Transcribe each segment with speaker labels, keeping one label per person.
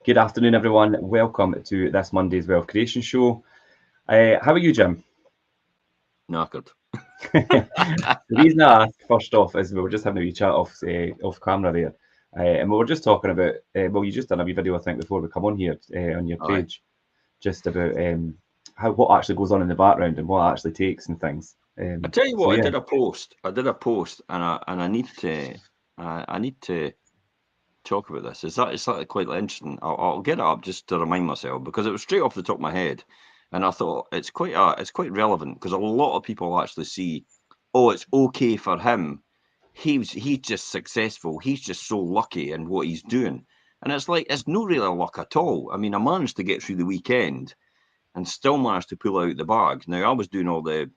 Speaker 1: Good afternoon, everyone. Welcome to this Monday's Wealth Creation Show. How are you, Jim?
Speaker 2: Knackered.
Speaker 1: The reason I asked first off is we were just having a wee chat off camera there, and we were just talking about. Well, you just done a wee video, I think, before we come on here on your
Speaker 2: Aye.
Speaker 1: page, just about how what actually goes on in the background and what it actually takes and things.
Speaker 2: I tell you
Speaker 1: So
Speaker 2: what, I
Speaker 1: yeah,
Speaker 2: did a post. I did a post, and I need to I need to talk about this. It's actually quite interesting. I'll get it up just to remind myself because it was straight off the top of my head, and I thought it's quite relevant because a lot of people actually see, oh, it's okay for him. He's just successful. He's just so lucky in what he's doing, and it's like it's no real luck at all. I mean, I managed to get through the weekend and still managed to pull out the bag. Now I was doing all the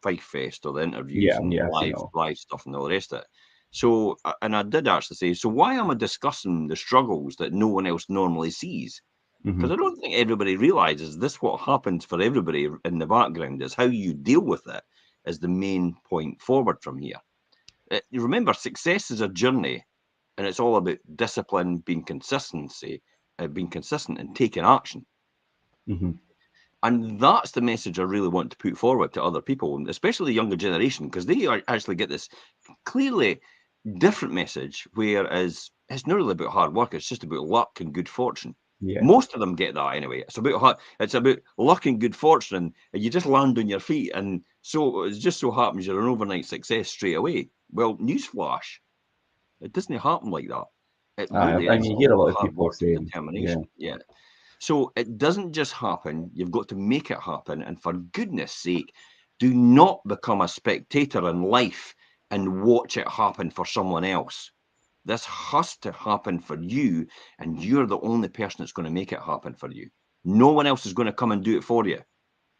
Speaker 2: Fife Fest or the interviews
Speaker 1: yeah,
Speaker 2: and
Speaker 1: yeah. I've seen it all.
Speaker 2: live stuff and all the rest of it. So, and I did actually say, so why am I discussing the struggles that no one else normally sees?
Speaker 1: Hmm.
Speaker 2: Because I don't think everybody realizes this. What happens for everybody in the background is how you deal with it is the main point forward from here. You remember, success is a journey, and it's all about discipline, being consistent, and taking action.
Speaker 1: Hmm.
Speaker 2: And that's the message I really want to put forward to other people, and especially the younger generation, because actually get this clearly different message, whereas it's not really about hard work, it's just about luck and good fortune.
Speaker 1: Yeah.
Speaker 2: Most of them get that anyway. It's about luck and good fortune, and you just land on your feet, and so it just so happens you're an overnight success straight away. Well, newsflash, it doesn't happen like that. It really
Speaker 1: And
Speaker 2: is
Speaker 1: you hear a
Speaker 2: all
Speaker 1: lot
Speaker 2: about
Speaker 1: of
Speaker 2: hard
Speaker 1: people
Speaker 2: work and
Speaker 1: saying, yeah,
Speaker 2: determination. Yeah. So it doesn't just happen. You've got to make it happen. And for goodness sake, do not become a spectator in life and watch it happen for someone else. This has to happen for you, and you're the only person that's going to make it happen for you. No one else is going to come and do it for you.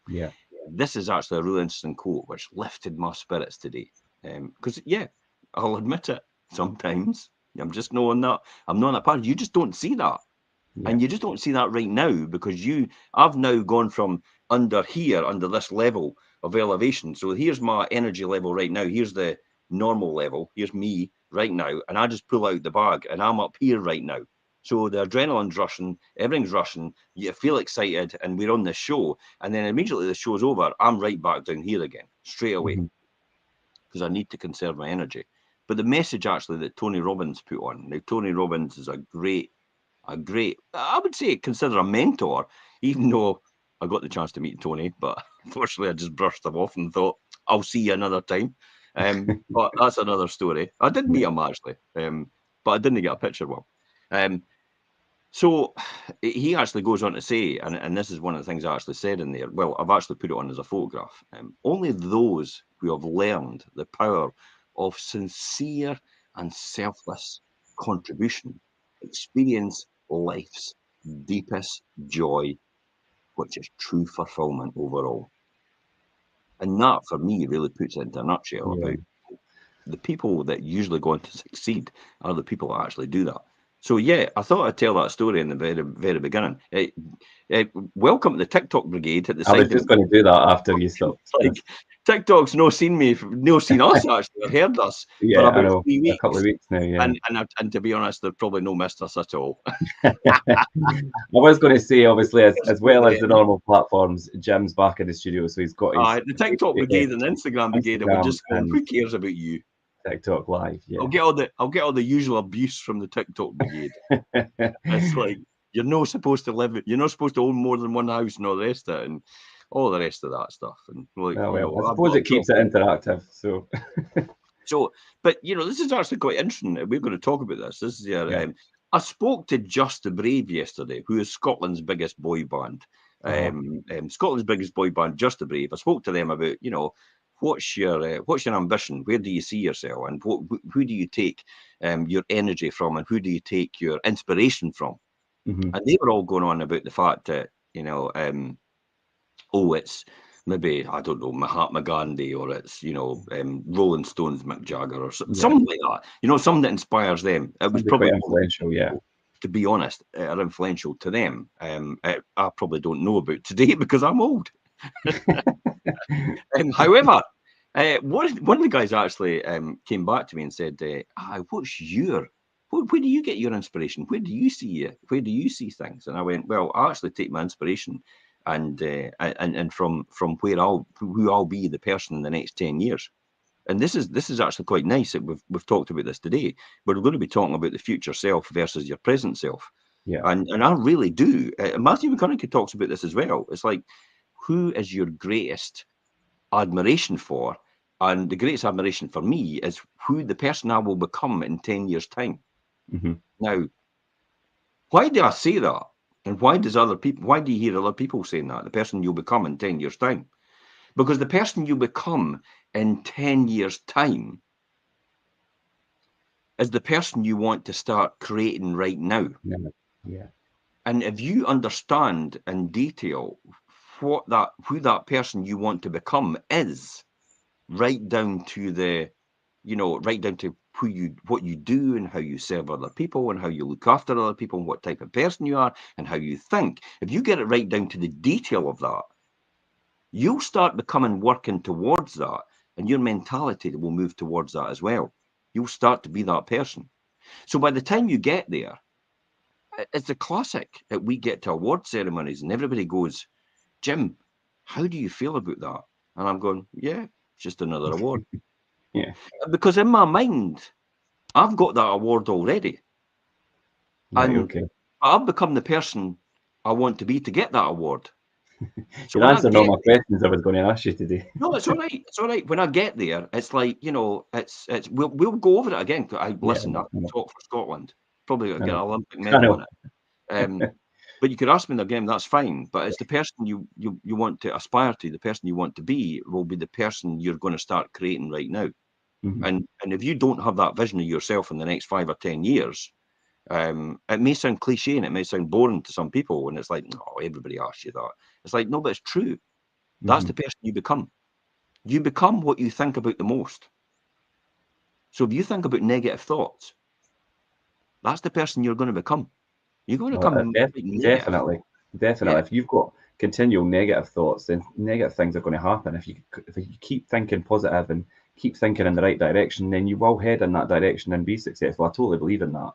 Speaker 1: yeah,
Speaker 2: This is actually a really interesting quote which lifted my spirits today. Because, yeah, I'll admit it, sometimes I'm just not on that. I'm not on that part. You just don't see that.
Speaker 1: yeah.
Speaker 2: And you just don't see that right now because I've now gone from under this level of elevation. So here's my energy level right now. Here's the normal level. Here's me right now. And I just pull out the bag and I'm up here right now. So the adrenaline's rushing, everything's rushing. You feel excited and we're on this show. And then immediately the show's over, I'm right back down here again, straight away,
Speaker 1: Hmm.
Speaker 2: because I need to conserve my energy. But the message actually that Tony Robbins put on, now Tony Robbins is I would say, consider a mentor, even though I got the chance to meet Tony, but unfortunately I just brushed him off and thought, I'll see you another time. But that's another story. I did meet
Speaker 1: Yeah,
Speaker 2: him actually, but I didn't get a picture with him. So he actually goes on to say, and this is one of the things I actually said in there. Well, I've actually put it on as a photograph. Only those who have learned the power of sincere and selfless contribution experience life's deepest joy, which is true fulfillment overall. And that, for me, really puts it into a nutshell
Speaker 1: yeah.
Speaker 2: about the people that usually go on to succeed are the people that actually do that. So yeah, I thought I'd tell that story in the very beginning. Uh, Welcome to the TikTok brigade at the
Speaker 1: I was
Speaker 2: side of
Speaker 1: just going to do that after you
Speaker 2: me.
Speaker 1: stopped.
Speaker 2: Like TikTok's no seen us actually or heard us for
Speaker 1: Yeah, I
Speaker 2: about
Speaker 1: know.
Speaker 2: 3 weeks,
Speaker 1: A couple of weeks now, yeah.
Speaker 2: and to be honest, they've probably no missed us at all.
Speaker 1: I was going to say, obviously, as
Speaker 2: Still
Speaker 1: well as the
Speaker 2: there.
Speaker 1: normal platforms, Jim's back in the studio, so he's got his
Speaker 2: The TikTok brigade and the Instagram brigade, and we're
Speaker 1: Instagram
Speaker 2: just going,
Speaker 1: and
Speaker 2: who cares about you?
Speaker 1: TikTok live.
Speaker 2: I'll
Speaker 1: Yeah.
Speaker 2: get all the usual abuse from the TikTok brigade. It's like you're not supposed to own more than one house and all the rest of it, and all the rest of that stuff. And like,
Speaker 1: Oh well, I
Speaker 2: I've
Speaker 1: suppose
Speaker 2: got a
Speaker 1: it keeps it
Speaker 2: problem.
Speaker 1: interactive. So
Speaker 2: So, but this is actually quite interesting. We're going to talk about this. This is your.
Speaker 1: yeah.
Speaker 2: I spoke to Just the Brave yesterday, who is Scotland's biggest boy band.
Speaker 1: Uh-huh.
Speaker 2: Scotland's biggest boy band, Just the Brave. I spoke to them about, what's your ambition? Where do you see yourself, and who do you take your energy from, and who do you take your inspiration from?
Speaker 1: Hmm.
Speaker 2: And they were all going on about the fact that, oh, it's maybe, I don't know, Mahatma Gandhi, or it's, Rolling Stones, Mick Jagger, or
Speaker 1: Yeah.
Speaker 2: something like that. Something that inspires them. It was
Speaker 1: Somebody quite
Speaker 2: probably more,
Speaker 1: influential. Yeah.
Speaker 2: to be honest, are influential to them. I probably don't know about today because I'm old. However, one of the guys actually came back to me and said, what's your where do you get your inspiration? Where do you see things? And I went, well, I actually take my inspiration and from who I'll be the person in the next 10 years. And this is actually quite nice that we've talked about this today. We're going to be talking about the future self versus your present self.
Speaker 1: Yeah.
Speaker 2: And I really do. Matthew McConaughey talks about this as well. It's like, who is your greatest admiration for? And the greatest admiration for me is who the person I will become in 10 years' time.
Speaker 1: Mm-hmm.
Speaker 2: Now, why do I say that? And why do you hear other people saying that? The person you'll become in 10 years' time. Because the person you become in 10 years' time is the person you want to start creating right now.
Speaker 1: Yeah. Yeah.
Speaker 2: And if you understand in detail who that person you want to become is, right down to what you do and how you serve other people and how you look after other people and what type of person you are and how you think, if you get it right down to the detail of that, you'll start working towards that, and your mentality will move towards that as well. You'll start to be that person. So by the time you get there, it's a classic that we get to award ceremonies and everybody goes, Jim, how do you feel about that? And I'm going, yeah, it's just another award.
Speaker 1: Yeah.
Speaker 2: Because in my mind, I've got that award already.
Speaker 1: Right.
Speaker 2: And
Speaker 1: Okay.
Speaker 2: I've become the person I want to be to get that award. So
Speaker 1: You're
Speaker 2: when I
Speaker 1: answering all
Speaker 2: get
Speaker 1: my questions I was going to ask you today.
Speaker 2: No, it's all right. It's all right. When I get there, it's like, we'll go over it again. Listen, I can talk for Scotland. Probably get an Olympic medal in it. But you could ask me again, that's fine. But it's the person you want to aspire to, the person you want to be, will be the person you're going to start creating right now.
Speaker 1: Mm-hmm.
Speaker 2: And if you don't have that vision of yourself in the next 5 or 10 years, it may sound cliche and it may sound boring to some people. And it's like, no, everybody asks you that. It's like, no, but it's true. That's the person you become. You become what you think about the most. So if you think about negative thoughts, that's the person you're going to become. You're going to become negative.
Speaker 1: Definitely.
Speaker 2: Yeah.
Speaker 1: If you've got continual negative thoughts, then negative things are going to happen. If you keep thinking positive and keep thinking in the right direction, then you will head in that direction and be successful. I totally believe in that.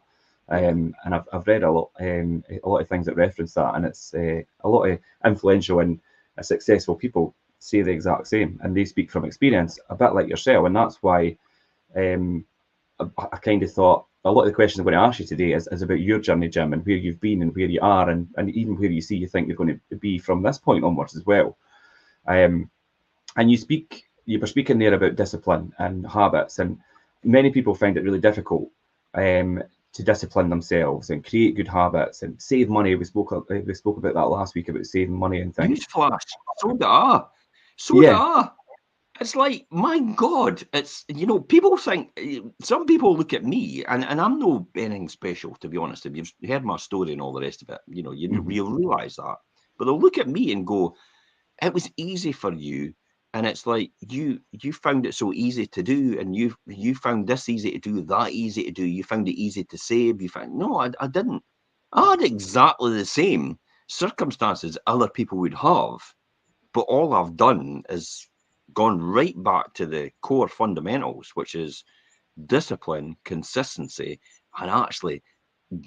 Speaker 1: And I've read a lot of things that reference that, and it's a lot of influential and successful people say the exact same, and they speak from experience, a bit like yourself, and that's why I kind of thought a lot of the questions I'm going to ask you today is about your journey, Jim, and where you've been and where you are, and even where you think you're going to be from this point onwards as well. And you were speaking there about discipline and habits, and many people find it really difficult to discipline themselves and create good habits and save money. We spoke about that last week about saving money and things.
Speaker 2: Newsflash. So do I. It's like, my God, it's, people think, some people look at me, and I'm no anything special, to be honest. If you've heard my story and all the rest of it, you realise that. But they'll look at me and go, it was easy for you. And it's like, you found it so easy to do, and you found this easy to do, that easy to do. You found it easy to save. No, I didn't. I had exactly the same circumstances other people would have. But all I've done is gone right back to the core fundamentals, which is discipline, consistency, and actually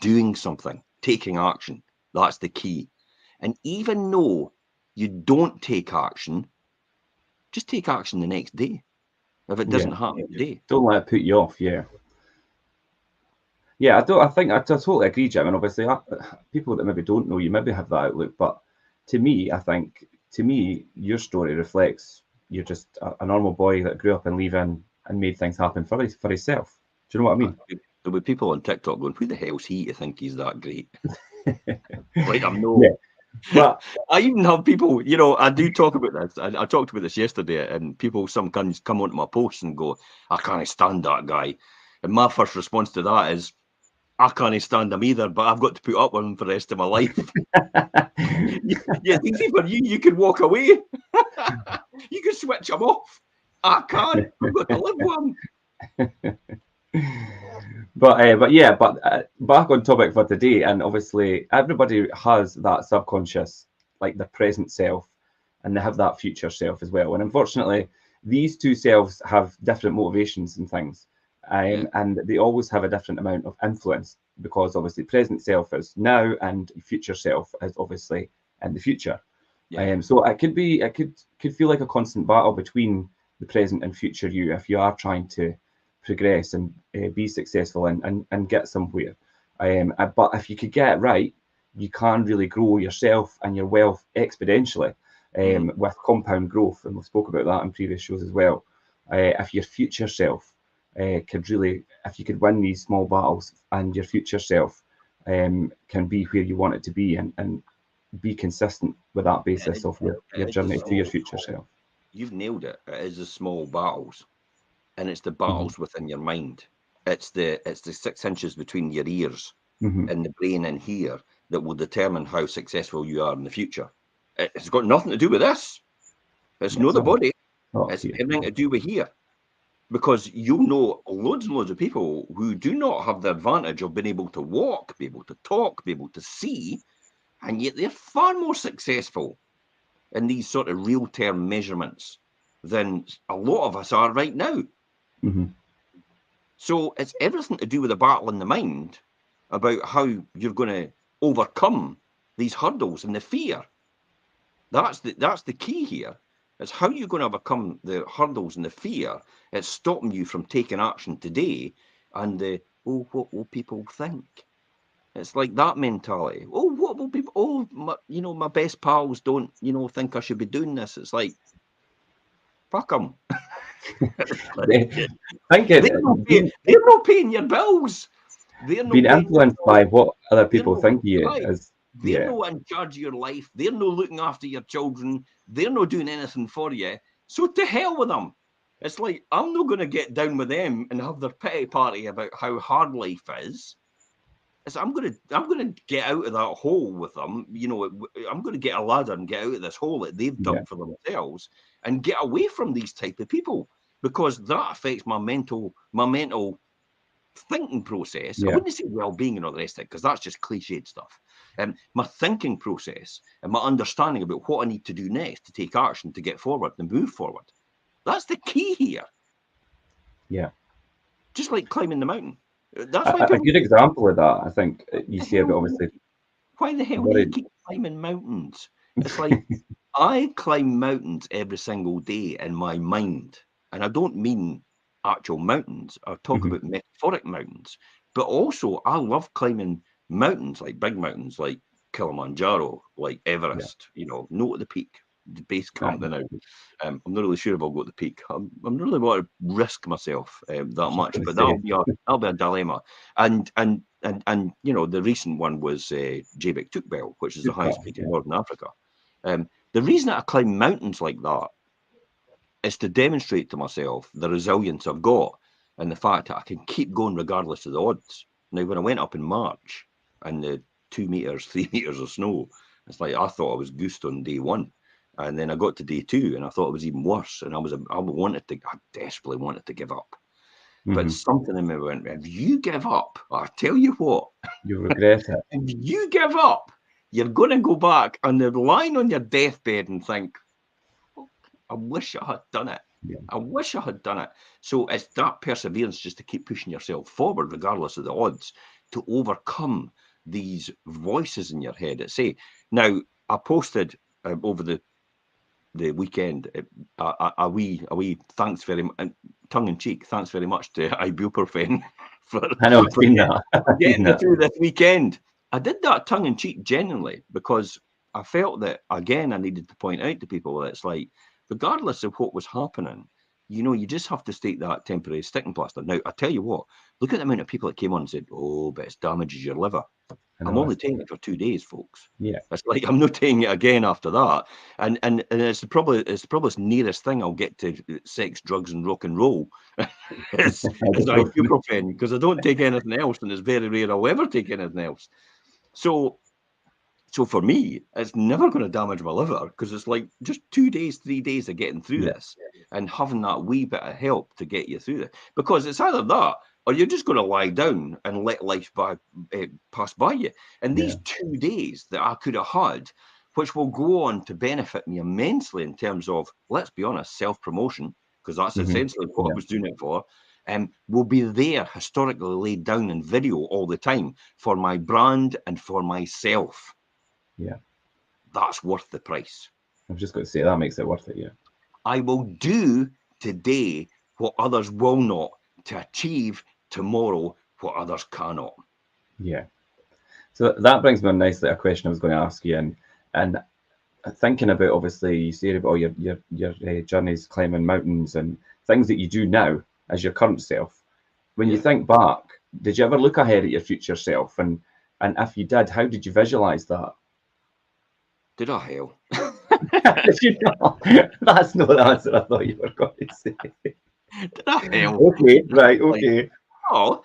Speaker 2: doing something, taking action. That's the key. And even though you don't take action, just take action the next day if it doesn't happen today.
Speaker 1: Don't let it put you off. Yeah, I think I totally agree, Jim. And obviously, people that maybe don't know you maybe have that outlook. But to me, your story reflects you're just a normal boy that grew up in Leaving and made things happen for himself. Do you know what I mean?
Speaker 2: There'll be people on TikTok going, "Who the hell's he to think he's that great?" Like, I'm no.
Speaker 1: Yeah. But
Speaker 2: I even have people, I do talk about this. I talked about this yesterday, and people sometimes come onto my posts and go, "I can't stand that guy." And my first response to that is, I can't stand him either, but I've got to put up with him for the rest of my life. It's easy for you. You can walk away. You can switch him off. I can't. I've got to live with him.
Speaker 1: But back on topic for today, and obviously everybody has that subconscious, like the present self, and they have that future self as well. And unfortunately, these two selves have different motivations and things. And they always have a different amount of influence, because obviously present self is now and future self is obviously in the future. So it could feel like a constant battle between the present and future you if you are trying to progress and be successful and get somewhere. But if you could get it right, you can really grow yourself and your wealth exponentially with compound growth, and we've spoke about that in previous shows as well. If your future self could really, if you could win these small battles, and your future self can be where you want it to be, and be consistent with that basis of your journey to your future self.
Speaker 2: You've nailed it. It is the small battles, and it's the battles within your mind. It's the 6 inches between your ears and the brain in here that will determine how successful you are in the future. It's got nothing to do with this. It's not the body. It's everything to do with here. Because you'll know loads and loads of people who do not have the advantage of being able to walk, be able to talk, be able to see, and yet they're far more successful in these sort of real-term measurements than a lot of us are right now. So it's everything to do with a battle in the mind about how you're going to overcome these hurdles and the fear. That's the key here. It's how you're going to overcome the hurdles and the fear. It's stopping you from taking action today, and what will people think? It's like that mentality. Oh, what will people? Oh, my best pals don't, think I should be doing this. It's like, fuck them. They're not paying your bills. They're not
Speaker 1: being influenced by what other people think of you is.
Speaker 2: They're not in charge of your life. They're not looking after your children. They're not doing anything for you. So to hell with them. It's like, I'm not going to get down with them and have their pity party about how hard life is. I'm going to get out of that hole with them. I'm going to get a ladder and get out of this hole that they've dug for themselves and get away from these type of people, because that affects my mental thinking process. I wouldn't say well-being and all the rest of it, because that's just cliched stuff. My thinking process and my understanding about what I need to do next to take action, to get forward and move forward. That's the key here.
Speaker 1: Yeah.
Speaker 2: Just like climbing the mountain. That's why
Speaker 1: a good example of that, I think, you see it obviously.
Speaker 2: Why the hell do you keep climbing mountains? It's like, I climb mountains every single day in my mind. And I don't mean actual mountains. I talk about metaphoric mountains. But also, I love climbing mountains, like big mountains, like Kilimanjaro, like Everest, not at the peak, the base camp now. I'm not really sure if I'll go to the peak. I'm not really want to risk myself that much, but that'll be a dilemma. And the recent one was Jebek Tukbel, which is the highest peak in Northern Africa. The reason that I climb mountains like that is to demonstrate to myself the resilience I've got, and the fact that I can keep going regardless of the odds. Now, when I went up in March and the 2 meters, 3 meters of snow, it's like I thought I was goosed on day one. And then I got to day 2 and I thought it was even worse. And I desperately wanted to give up. But something in me went, if you give up, I tell you what,
Speaker 1: you regret it.
Speaker 2: If you give up, you're going to go back and they're lying on your deathbed and think, I wish I had done it. I wish I had done it. So it's that perseverance, just to keep pushing yourself forward, regardless of the odds, to overcome these voices in your head that say. Now, I posted over the weekend a wee thanks very much, tongue in cheek, thanks very much to ibuprofen for getting me through this weekend. I did that tongue in cheek genuinely, because I felt that, again, I needed to point out to people that it's like, regardless of what was happening, you just have to stake that temporary sticking plaster. Now, I tell you what, look at the amount of people that came on and said, oh, but it damages your liver. I'm only taking it for 2 days, folks.
Speaker 1: Yeah.
Speaker 2: It's like, I'm not taking it again after that. And it's probably the nearest thing I'll get to sex, drugs, and rock and roll is ibuprofen, because I don't take anything else, and it's very rare I'll ever take anything else. So for me, it's never going to damage my liver, because it's like just 2 days, 3 days of getting through this and having that wee bit of help to get you through it. Because it's either that, or you're just going to lie down and let life pass by you. And these 2 days that I could have had, which will go on to benefit me immensely in terms of, let's be honest, self-promotion, because that's essentially what I was doing it for, will be there historically laid down in video all the time for my brand and for myself.
Speaker 1: Yeah.
Speaker 2: That's worth the price.
Speaker 1: I've just got to say that makes it worth it. Yeah.
Speaker 2: I will do today what others will not to achieve tomorrow what others cannot.
Speaker 1: Yeah. So that brings me on nicely a question I was going to ask you, and thinking about, obviously you say about all your journeys climbing mountains and things that you do now as your current self. When you think back, did you ever look ahead at your future self, and if you did, how did you visualize that?
Speaker 2: Did I hell?
Speaker 1: Did you not? That's not the answer I thought you were going to say.
Speaker 2: Did I hell?
Speaker 1: Okay, right, okay.
Speaker 2: Oh,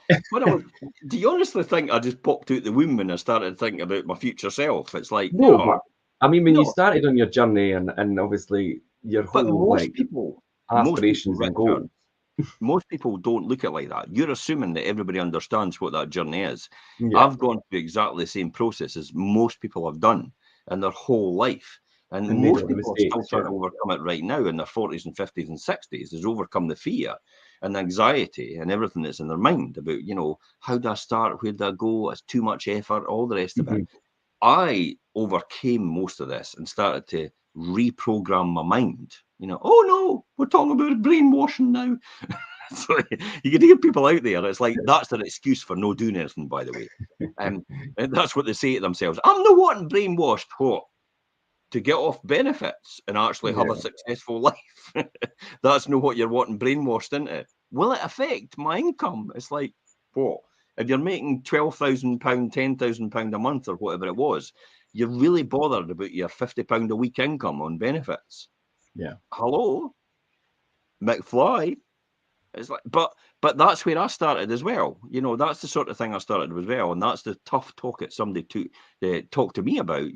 Speaker 2: do you honestly think I just popped out the womb and I started thinking about my future self? It's like,
Speaker 1: No, but I mean, when you
Speaker 2: no.
Speaker 1: started on your journey and obviously your
Speaker 2: But
Speaker 1: whole aspirations and
Speaker 2: Richard,
Speaker 1: goals.
Speaker 2: most people don't look at it like that. You're assuming that everybody understands what that journey is.
Speaker 1: Yeah.
Speaker 2: I've gone through exactly the same process as most people have done in their whole life. And
Speaker 1: And made
Speaker 2: most
Speaker 1: all the
Speaker 2: people are still
Speaker 1: mistakes.
Speaker 2: trying
Speaker 1: Yeah.
Speaker 2: to overcome it right now in their 40s and 50s and 60s, is overcome the fear and the anxiety and everything that's in their mind about, how do I start? Where do I go? It's too much effort, all the rest of it. I overcame most of this and started to reprogram my mind. Oh no, we're talking about brainwashing now. So you can hear people out there. It's like that's their excuse for no doing anything, by the way. And that's what they say to themselves. I'm not wanting brainwashed. What? To get off benefits and actually have a successful life. That's not what you're wanting brainwashed into. Will it affect my income? It's like, what? If you're making £12,000, £10,000 a month or whatever it was, you're really bothered about your £50 a week income on benefits.
Speaker 1: Yeah.
Speaker 2: Hello? McFly? It's like, but that's where I started as well. That's the sort of thing I started with as well, and that's the tough talk that somebody talk to me about.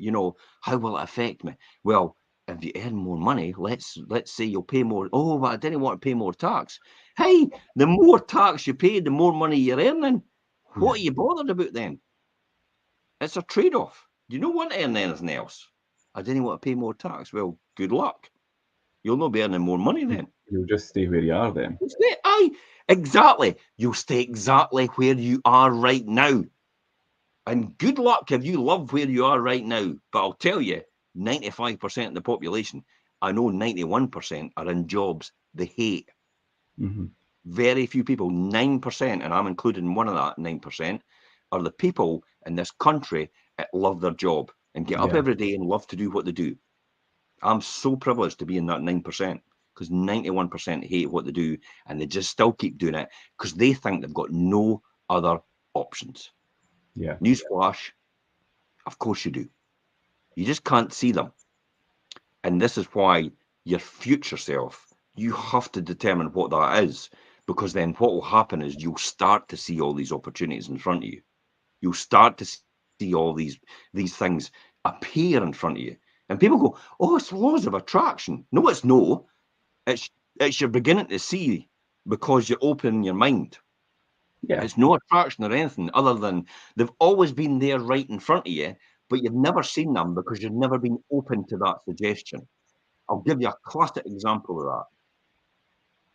Speaker 2: How will it affect me? Well, if you earn more money, let's say you'll pay more. Oh, but I didn't want to pay more tax. Hey, the more tax you pay, the more money you're earning. What are you bothered about then? It's a trade-off. You don't want to earn anything else. I didn't want to pay more tax. Well, good luck. You'll not be earning more money then.
Speaker 1: You'll just stay where you are then.
Speaker 2: Exactly. You'll stay exactly where you are right now. And good luck if you love where you are right now. But I'll tell you, 95% of the population, I know 91% are in jobs they hate. Very few people, 9%, and I'm included in one of that 9%, are the people in this country that love their job and get up every day and love to do what they do. I'm so privileged to be in that 9%. Because 91% hate what they do and they just still keep doing it because they think they've got no other options.
Speaker 1: Yeah.
Speaker 2: Newsflash, of course you do. You just can't see them. And this is why your future self, you have to determine what that is, because then what will happen is you'll start to see all these opportunities in front of you. You'll start to see all these things appear in front of you. And people go, oh, it's laws of attraction. No, it's no. It's you're beginning to see because you're opening your mind.
Speaker 1: Yeah.
Speaker 2: It's no attraction or anything other than they've always been there right in front of you, but you've never seen them because you've never been open to that suggestion. I'll give you a classic example of that.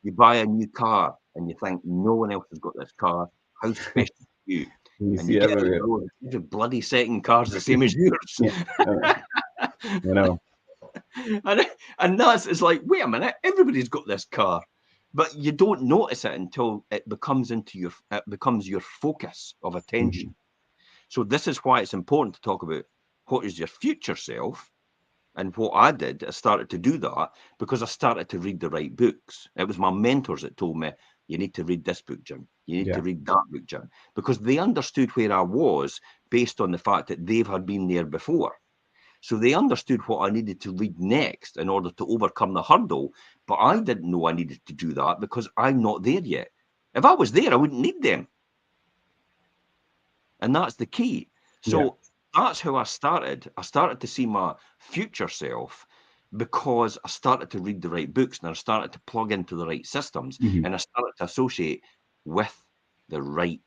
Speaker 2: You buy a new car and you think no one else has got this car. How special are you?
Speaker 1: You
Speaker 2: And
Speaker 1: see
Speaker 2: you get
Speaker 1: everywhere.
Speaker 2: the bloody second cars the same as yours.
Speaker 1: I know.
Speaker 2: And it's like, wait a minute, everybody's got this car, but you don't notice it until it becomes your focus of attention. So this is why it's important to talk about what is your future self. And what I did, I started to do that because I started to read the right books. It was my mentors that told me, you need to read this book, Jim. You need to read that book, Jim. Because they understood where I was based on the fact that they've had been there before. So they understood what I needed to read next in order to overcome the hurdle. But I didn't know I needed to do that because I'm not there yet. If I was there, I wouldn't need them. And that's the key. So that's how I started. I started to see my future self because I started to read the right books and I started to plug into the right systems and I started to associate with the right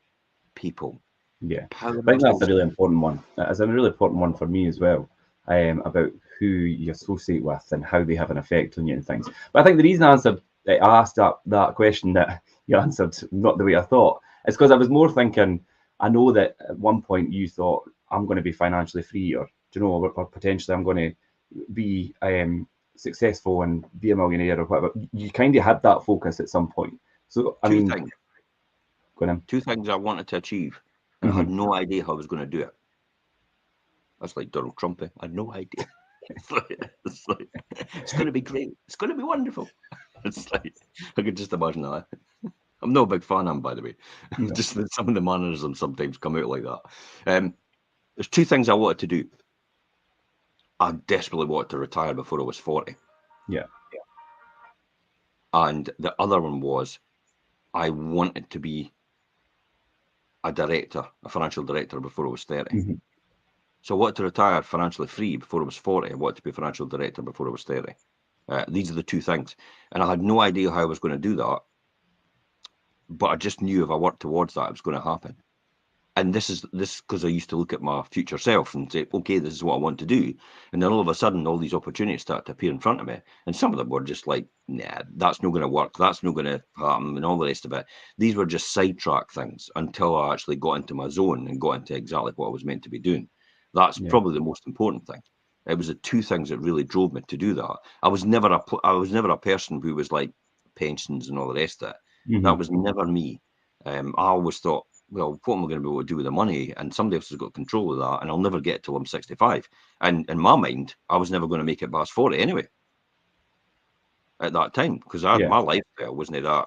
Speaker 2: people.
Speaker 1: Yeah, I think that's a really important one. It's a really important one for me as well, about who you associate with and how they have an effect on you and things. But I think the reason I asked that question that you answered not the way I thought. It's because I was more thinking, I know that at one point you thought, I'm going to be financially free, or, do you know, or potentially I'm going to be successful and be a millionaire or whatever. You kind of had that focus at some point. So, I
Speaker 2: Two
Speaker 1: mean,
Speaker 2: things.
Speaker 1: go on.
Speaker 2: Two things I wanted to achieve, and I had no idea how I was going to do it. That's like Donald Trump. I had no idea. It's going to be great. It's going to be wonderful. It's like, I could just imagine that. I'm not a big fan of him, by the way.
Speaker 1: No.
Speaker 2: Just that some of the mannerisms sometimes come out like that. There's two things I wanted to do. I desperately wanted to retire before I was 40.
Speaker 1: Yeah.
Speaker 2: And the other one was I wanted to be a director, a financial director before I was 30.
Speaker 1: Mm-hmm.
Speaker 2: So I wanted to retire financially free before I was 40. I wanted to be a financial director before I was 30. These are the two things. And I had no idea how I was going to do that. But I just knew if I worked towards that, it was going to happen. And this because I used to look at my future self and say, okay, this is what I want to do. And then all of a sudden, all these opportunities start to appear in front of me. And some of them were just like, nah, that's not going to work. That's not going to happen, and all the rest of it. These were just sidetrack things until I actually got into my zone and got into exactly what I was meant to be doing. That's probably the most important thing. It was the two things that really drove me to do that. I was never a person who was like pensions and all the rest of it.
Speaker 1: Mm-hmm.
Speaker 2: That was never me. I always thought, well, what am I going to be able to do with the money? And somebody else has got control of that, and I'll never get it till I'm 65. And in my mind, I was never going to make it past 40 anyway at that time, because my lifestyle wasn't that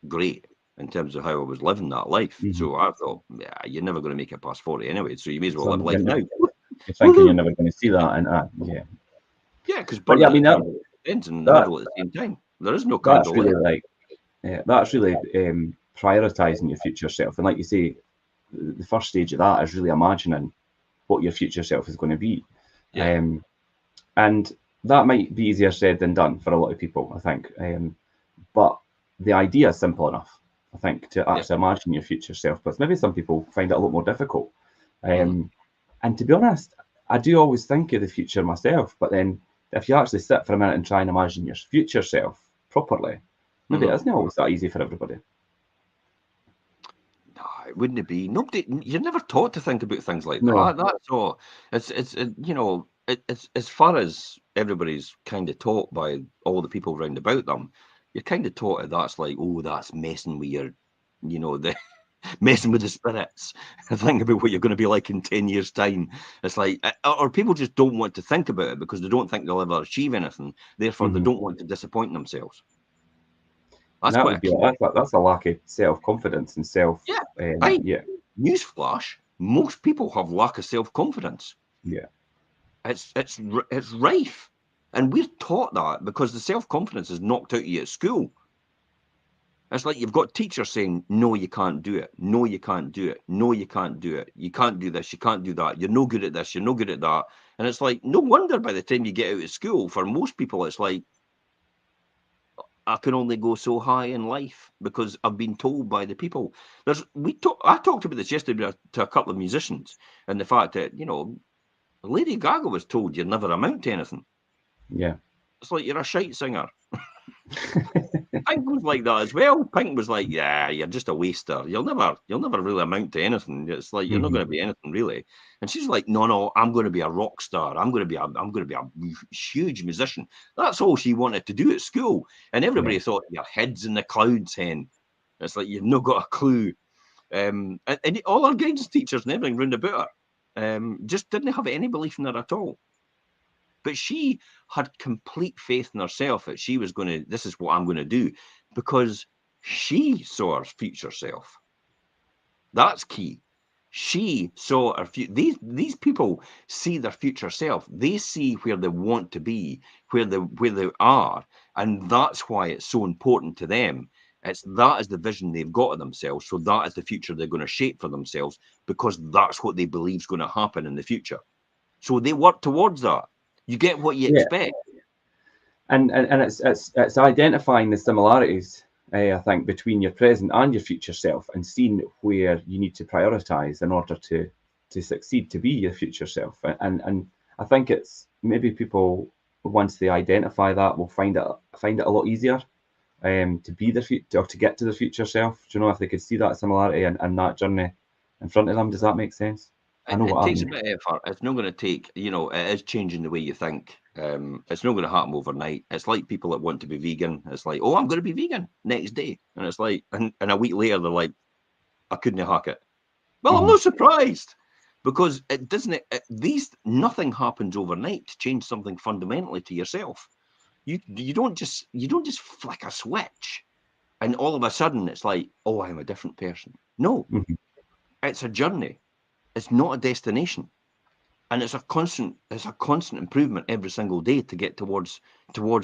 Speaker 2: great in terms of how I was living that life.
Speaker 1: Mm-hmm.
Speaker 2: So I thought, yeah, you're never going to make it past 40 anyway, so you may as well live life now.
Speaker 1: You're thinking you're never going to see that, and
Speaker 2: yeah, because
Speaker 1: but yeah, I mean that
Speaker 2: ends in the middle at the same time. There is no
Speaker 1: that's
Speaker 2: candle
Speaker 1: really
Speaker 2: left.
Speaker 1: that's really prioritizing your future self, and like you say, the first stage of that is really imagining what your future self is going to be.
Speaker 2: Yeah.
Speaker 1: And that might be easier said than done for a lot of people, I think. But the idea is simple enough, I think, to actually imagine your future self. But maybe some people find it a lot more difficult. And to be honest, I do always think of the future myself. But then if you actually sit for a minute and try and imagine your future self properly, maybe it isn't always that easy for everybody.
Speaker 2: No, it wouldn't be. You're never taught to think about things like
Speaker 1: No.
Speaker 2: that. That's all. It's as far as everybody's kind of taught by all the people round about them, you're kind of taught that that's like, oh, that's messing with your, the messing with the spirits. Think about what you're going to be like in 10 years' time. It's like, or people just don't want to think about it because they don't think they'll ever achieve anything. Therefore, they don't want to disappoint themselves. That's
Speaker 1: that
Speaker 2: quite
Speaker 1: would be that's a lack of self-confidence and self.
Speaker 2: Newsflash: most people have lack of self-confidence.
Speaker 1: Yeah.
Speaker 2: It's rife, and we're taught that because the self-confidence is knocked out of you at school. It's like you've got teachers saying, no, you can't do it. No, you can't do it. No, you can't do it. You can't do this. You can't do that. You're no good at this. You're no good at that. And it's like, no wonder by the time you get out of school, for most people, it's like, I can only go so high in life because I've been told by the people. I talked about this yesterday to a couple of musicians, and the fact that, Lady Gaga was told you'll never amount to anything.
Speaker 1: Yeah.
Speaker 2: It's like you're a shite singer. Pink was like that as well. Pink was like, yeah, you're just a waster. You'll never really amount to anything. It's like you're not going to be anything really. And she's like, no, I'm going to be a rock star. I'm going to be a huge musician. That's all she wanted to do at school. And everybody thought your head's in the clouds, hen. It's like you've not got a clue. And all our guidance teachers and everything round about her just didn't have any belief in her at all. But she had complete faith in herself that she was going to, this is what I'm going to do, because she saw her future self. That's key. She saw her future. These people see their future self. They see where they want to be, where they are, and that's why it's so important to them. That is the vision they've got of themselves. So that is the future they're going to shape for themselves because that's what they believe is going to happen in the future. So they work towards that. You get what you expect.
Speaker 1: And it's identifying the similarities, I think, between your present and your future self, and seeing where you need to prioritize in order to succeed, to be your future self. And I think it's maybe people, once they identify that, will find it a lot easier. to be their future, or to get to their future self? Do you know if they could see that similarity and that journey in front of them? Does that make sense? I know
Speaker 2: It
Speaker 1: what I
Speaker 2: takes a
Speaker 1: mean.
Speaker 2: bit of effort. It's not going to take, it is changing the way you think. It's not going to happen overnight. It's like people that want to be vegan. It's like, oh, I'm going to be vegan next day. And it's like, and a week later, they're like, I couldn't hack it. Well, I'm not surprised, because it doesn't, nothing happens overnight to change something fundamentally to yourself. You don't just flick a switch and all of a sudden it's like, oh, I'm a different person. No, it's a journey. It's not a destination. And it's a constant improvement every single day to get towards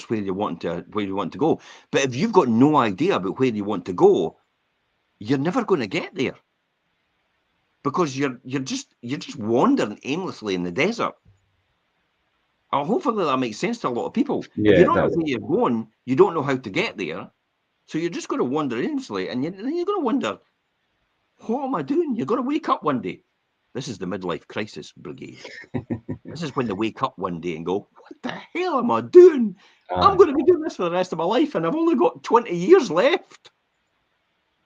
Speaker 2: where you want to go. But if you've got no idea about where you want to go, you're never going to get there, because you're just wandering aimlessly in the desert. Hopefully that makes sense to a lot of people.
Speaker 1: Yeah,
Speaker 2: If you
Speaker 1: it
Speaker 2: don't know
Speaker 1: does.
Speaker 2: where you're going, you don't know how to get there. So you're just going to wander aimlessly, and then you're going to wonder, what am I doing? You're going to wake up one day. This is the midlife crisis brigade. This is when they wake up one day and go, what the hell am I doing? I'm going to be doing this for the rest of my life, and I've only got 20 years left.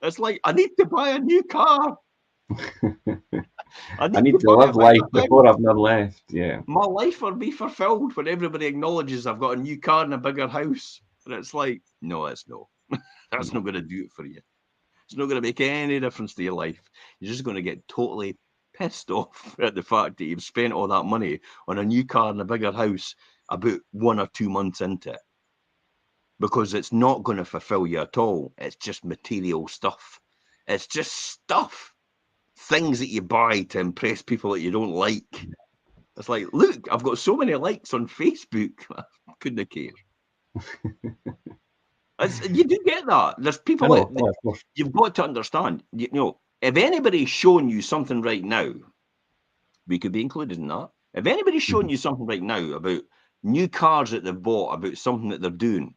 Speaker 2: It's like, I need to buy a new car.
Speaker 1: I need to live life before I've none left. Yeah.
Speaker 2: My life will be fulfilled when everybody acknowledges I've got a new car and a bigger house. And it's like, no, it's no. That's not going to do it for you. It's not going to make any difference to your life. You're just going to get totally pissed off at the fact that you've spent all that money on a new car and a bigger house about 1 or 2 months into it, because it's not going to fulfill you at all. It's just material stuff. It's just stuff, things that you buy to impress people that you don't like. It's like, look, I've got so many likes on Facebook. I couldn't care. You do get that. There's people that you've got to understand. If anybody's showing you something right now, we could be included in that. If anybody's showing you something right now about new cars that they've bought, about something that they're doing,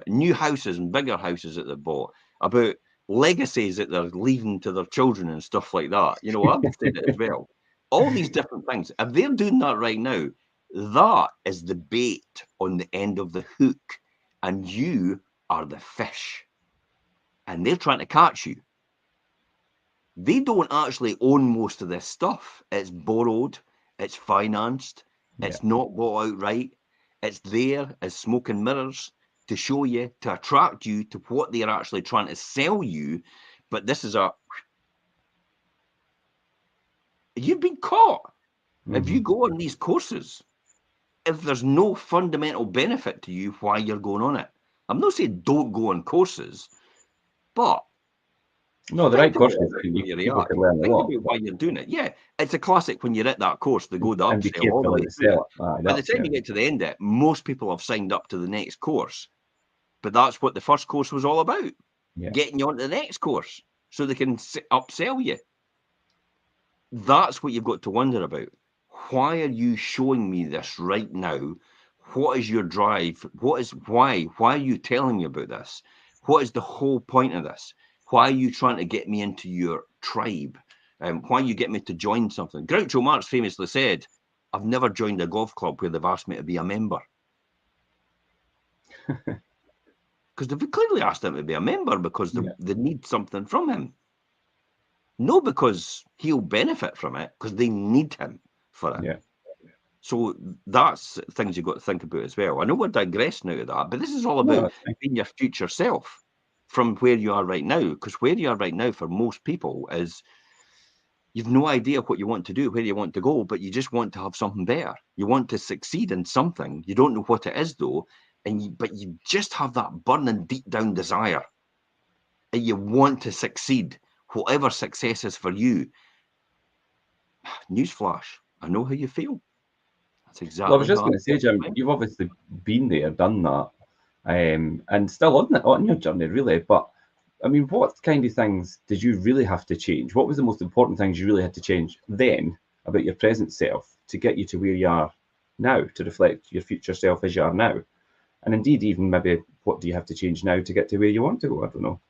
Speaker 2: new houses and bigger houses that they've bought, about legacies that they're leaving to their children and stuff like that. I've said it as well. All these different things. If they're doing that right now, that is the bait on the end of the hook, and you are the fish, and they're trying to catch you. They don't actually own most of this stuff. It's borrowed, it's financed, it's not bought outright. It's there as smoke and mirrors to show you, to attract you to what they're actually trying to sell you. But this is you've been caught. If you go on these courses, if there's no fundamental benefit to you, why you're going on it. I'm not saying don't go on courses, but
Speaker 1: no, the right courses, people can learn a lot.
Speaker 2: Think about why you're doing it. Yeah, it's a classic when you're at that course, they go the
Speaker 1: and be
Speaker 2: upsell all the
Speaker 1: careful
Speaker 2: way
Speaker 1: to
Speaker 2: through.
Speaker 1: sell it.
Speaker 2: By the time you get to the end of it, most people have signed up to the next course. But that's what the first course was all about. Getting you onto the next course so they can upsell you. That's what you've got to wonder about. Why are you showing me this right now? What is your drive? Why are you telling me about this? What is the whole point of this? Why are you trying to get me into your tribe? Why you get me to join something? Groucho Marx famously said, I've never joined a golf club where they've asked me to be a member. Because they've clearly asked him to be a member because they need something from him. Not because he'll benefit from it, because they need him for it.
Speaker 1: Yeah.
Speaker 2: So that's things you've got to think about as well. I know we're digressing out of that, but this is all about being your future self from where you are right now. Because where you are right now for most people is you've no idea what you want to do, where you want to go, but you just want to have something better. You want to succeed in something. You don't know what it is though, but you just have that burning deep down desire. And you want to succeed, whatever success is for you. Newsflash, I know how you feel. That's exactly.
Speaker 1: Well, I was just going to say, Jim, you've obviously been there, done that, and still on your journey, really. But I mean, what kind of things did you really have to change? What was the most important things you really had to change then about your present self to get you to where you are now, to reflect your future self as you are now? And indeed, even maybe what do you have to change now to get to where you want to go? I don't know.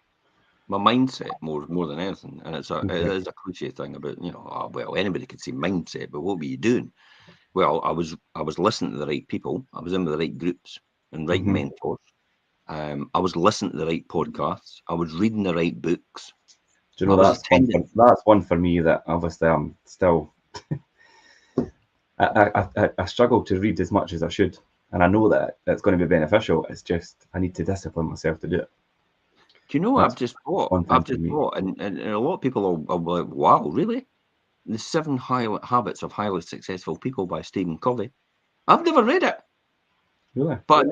Speaker 2: My mindset more than anything, and it is a cliche thing about well, anybody could say mindset, but what were you doing? Well, I was listening to the right people. I was in with the right groups and right mentors. I was listening to the right podcasts. I was reading the right books.
Speaker 1: Do you
Speaker 2: I
Speaker 1: know
Speaker 2: was
Speaker 1: that's
Speaker 2: attending.
Speaker 1: one for me that obviously I'm still I struggle to read as much as I should, and I know that it's going to be beneficial. It's just I need to discipline myself to do it.
Speaker 2: Do you know what
Speaker 1: That's
Speaker 2: I've just bought?
Speaker 1: one thing
Speaker 2: I've
Speaker 1: for
Speaker 2: just
Speaker 1: me.
Speaker 2: bought, and a lot of people will be like, "Wow, really? The Seven Habits of Highly Successful People by Stephen Covey." I've never read it.
Speaker 1: Really?
Speaker 2: But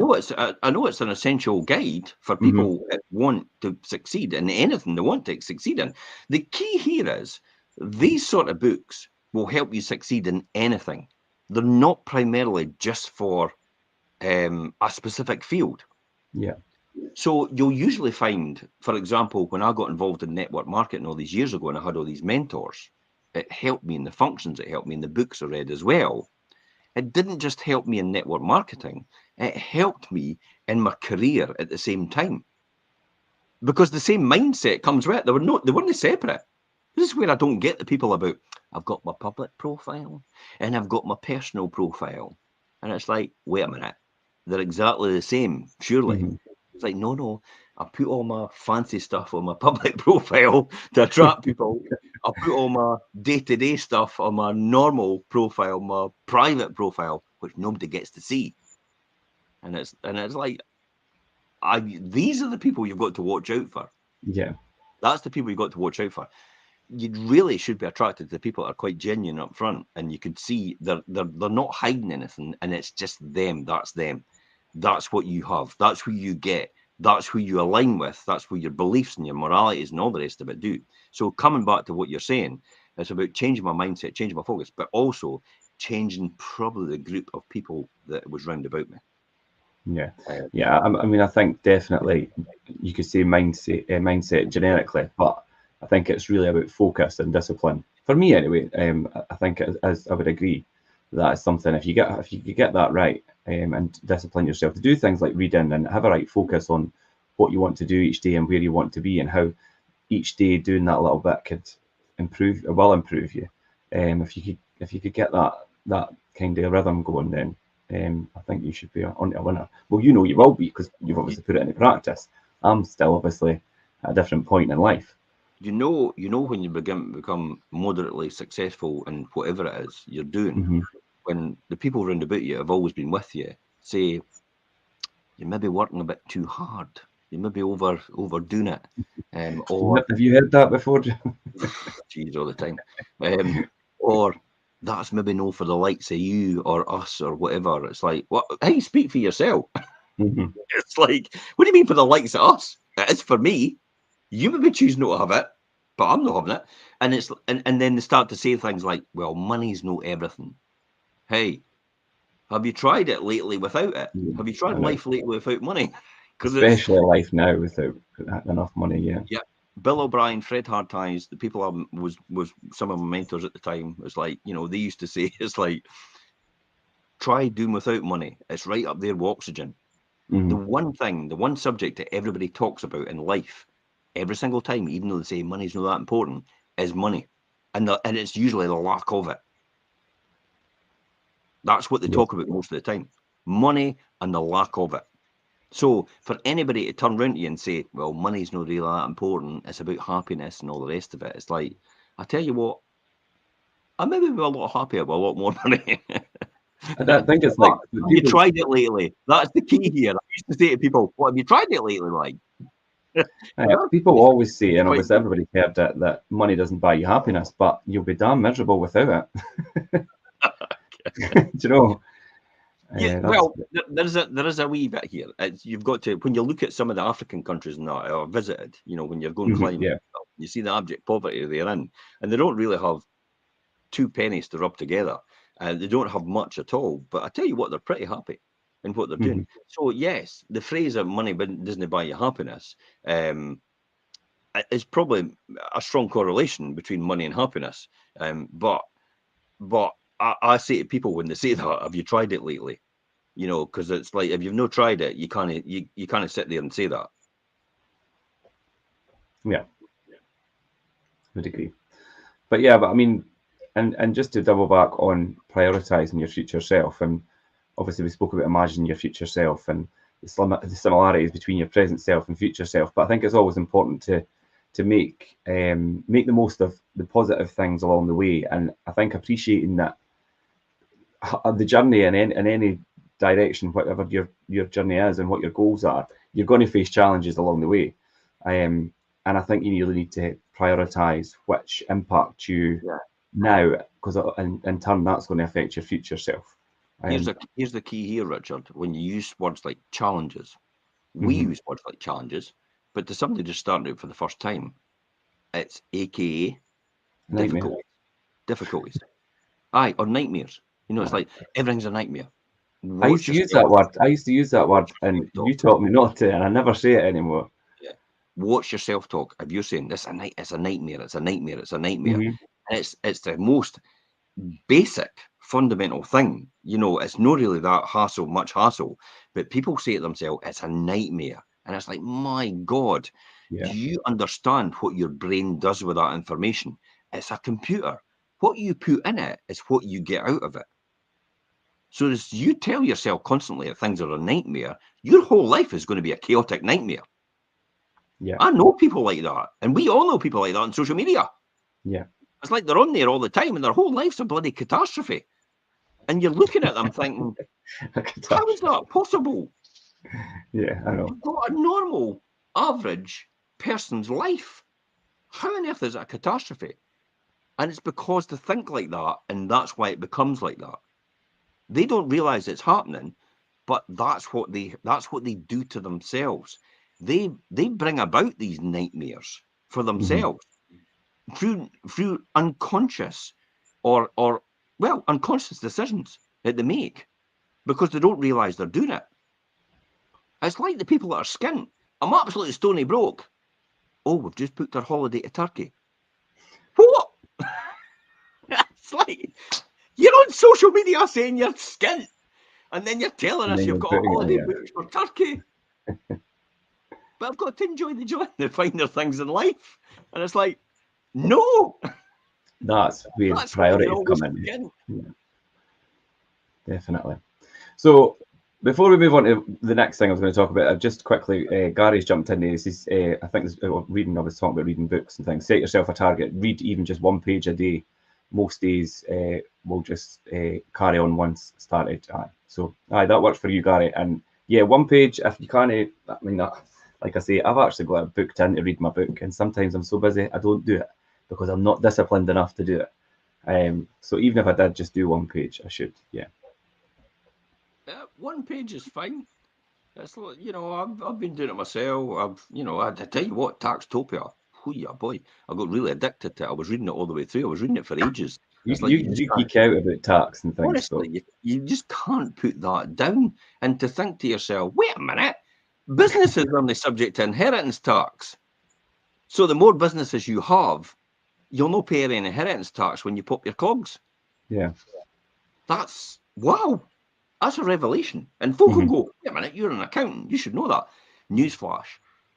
Speaker 2: I know it's an essential guide for
Speaker 1: Hmm.
Speaker 2: people that want to succeed in anything they want to succeed in. The key here is these sort of books will help you succeed in anything. They're not primarily just for a specific field.
Speaker 1: Yeah.
Speaker 2: So you'll usually find, for example, when I got involved in network marketing all these years ago and I had all these mentors, it helped me in the functions, it helped me in the books I read as well. It didn't just help me in network marketing, it helped me in my career at the same time. Because the same mindset comes with it. They weren't separate. This is where I don't get the people about, I've got my public profile and I've got my personal profile. And it's like, wait a minute, they're exactly the same, surely.
Speaker 1: Hmm.
Speaker 2: It's like, no, I put all my fancy stuff on my public profile to attract people. I put all my day-to-day stuff on my normal profile, my private profile, which nobody gets to see. And it's like, these are the people you've got to watch out for.
Speaker 1: Yeah.
Speaker 2: That's the people you've got to watch out for. You really should be attracted to people that are quite genuine up front, and you can see they're not hiding anything, and it's just them. That's them. That's what you have. That's who you get. That's who you align with. That's where your beliefs and your moralities and all the rest of it do. So coming back to what you're saying, it's about changing my mindset, changing my focus, but also changing probably the group of people that was round about me.
Speaker 1: Yeah.
Speaker 2: Uh,
Speaker 1: Yeah. I mean, I think definitely you could say mindset generically, but I think it's really about focus and discipline. For me, anyway, I think as I would agree that is something if you get that right, and discipline yourself to do things like reading and have a right focus on what you want to do each day and where you want to be and how each day doing that little bit could improve or will improve you. If you could get that kind of rhythm going, then I think you should be on to a winner. Well, you know you will be because you've
Speaker 2: you,
Speaker 1: obviously put it into practice. I'm still obviously at a different point in life.
Speaker 2: you know when you become moderately successful in whatever it is you're doing,
Speaker 1: Hmm.
Speaker 2: when the people around about you have always been with you, say you may be working a bit too hard, you may be overdoing it, or
Speaker 1: Have you heard that before, Jim?
Speaker 2: geez, all the time, or that's maybe no for the likes of you or us or whatever. It's like, what? Hey, speak for yourself.
Speaker 1: Hmm.
Speaker 2: It's like, what do you mean for the likes of us? It is for me. You maybe choose not to have it, but I'm not having it. And then they start to say things like, well, money's not everything. Hey, have you tried it lately without it?
Speaker 1: Yeah,
Speaker 2: Have you tried
Speaker 1: I know.
Speaker 2: life lately without money? Because it's,
Speaker 1: Especially life now without enough money. Yeah.
Speaker 2: yeah. Bill O'Brien, Fred Hardties, the people was some of my mentors at the time. It's like, they used to say, it's like, try doing without money. It's right up there with oxygen. The
Speaker 1: Hmm.
Speaker 2: one subject that everybody talks about in life every single time, even though they say money's not that important, is money. And it's usually the lack of it. That's what they
Speaker 1: Yeah.
Speaker 2: talk about most of the time. Money and the lack of it. So for anybody to turn around to you and say, well, money's not really that important, it's about happiness and all the rest of it, it's like, I tell you what, I maybe be a lot happier with a lot more money.
Speaker 1: I think it's
Speaker 2: But
Speaker 1: like the
Speaker 2: have you
Speaker 1: people.
Speaker 2: tried it lately? That's the key here. I used to say to people, what have you tried it lately like?
Speaker 1: People always say,
Speaker 2: It's
Speaker 1: and
Speaker 2: quite
Speaker 1: obviously everybody's heard it, that money doesn't buy you happinous, but you'll be damn miserable without it. Do you know?
Speaker 2: Yeah,
Speaker 1: That's
Speaker 2: well, there is a wee bit here. You've got to, when you look at some of the African countries and that are visited, when you're going
Speaker 1: Mhm,
Speaker 2: climbing,
Speaker 1: yeah.
Speaker 2: you see the abject poverty they're in, and they don't really have two pennies to rub together, and they don't have much at all. But I tell you what, they're pretty happy in what they're doing.
Speaker 1: Mhm,
Speaker 2: So yes, the phrase of money doesn't buy you happiness is probably a strong correlation between money and happiness. But I say to people when they say that, have you tried it lately? Because it's like if you've not tried it, you can't sit there and say that.
Speaker 1: yeah, would agree. But I mean, and just to double back on prioritizing your future self, and obviously we spoke about imagining your future self, and the similarities between your present self and future self. But I think it's always important to make the most of the positive things along the way. And I think appreciating that the journey in any direction, whatever your journey is and what your goals are, you're going to face challenges along the way. And I think you really need to prioritize which impact you now, because in turn that's going to affect your future self.
Speaker 2: Here's the key here, Richard. When you use words like challenges, we use words like challenges, but to somebody just starting out for the first time, it's AKA difficulties. Aye, or nightmares. You know, it's like everything's a nightmare.
Speaker 1: I used to use that word, and you taught me not to, and I never say it anymore.
Speaker 2: Yeah. Watch your self-talk. If you're saying this, it's a nightmare, it's a nightmare, it's a nightmare, and it's the most basic, fundamental thing. You know, it's not really that much hassle, but people say to themselves, it's a nightmare, and it's like, my God, do you understand what your brain does with that information? It's a computer. What you put in it is what you get out of it. So as you tell yourself constantly that things are a nightmare, your whole life is going to be a chaotic nightmare.
Speaker 1: Yeah.
Speaker 2: I know people like that. And we all know people like that on social media.
Speaker 1: Yeah.
Speaker 2: It's like they're on there all the time and their whole life's a bloody catastrophe. And you're looking at them thinking, how is that possible?
Speaker 1: Yeah, I know.
Speaker 2: You've got a normal, average person's life. How on earth is it a catastrophe? And it's because they think like that, and that's why it becomes like that. They don't realize it's happening, but that's what they do to themselves. They bring about these nightmares for themselves through unconscious or unconscious decisions that they make because they don't realize they're doing it. It's like the people that are skint. I'm absolutely stony broke. Oh, we've just booked our holiday to Turkey. What? It's like you're on social media saying you're skint. And then you're telling us you've got a holiday booked for Turkey. But I've got to enjoy the finer things in life. And it's like, no.
Speaker 1: That's where priorities come in. Yeah. Definitely. So before we move on to the next thing I was going to talk about, just quickly, Gary's jumped in there. He says, I think I was talking about reading books and things. Set yourself a target. Read even just one page a day. Most days we'll just carry on once started. So that works for you, Gary. And yeah, one page, if you can't, I mean, like I say, I've actually got it booked in to read my book, and sometimes I'm so busy I don't do it because I'm not disciplined enough to do it. So even if I did just do one page, I should, yeah.
Speaker 2: One page is fine. It's like, you know, I've been doing it myself. I tell you what, Taxtopia. Oh yeah, boy, I got really addicted to it. I was reading it all the way through. I was reading it for ages. It's like
Speaker 1: you geek out about tax and things.
Speaker 2: Honestly, you just can't put that down. And to think to yourself, wait a minute, businesses are only subject to inheritance tax. So the more businesses you have, you'll not pay any inheritance tax when you pop your clogs.
Speaker 1: Yeah.
Speaker 2: That's wow. That's a revelation. And folk will go, wait a minute, you're an accountant. You should know that. Newsflash.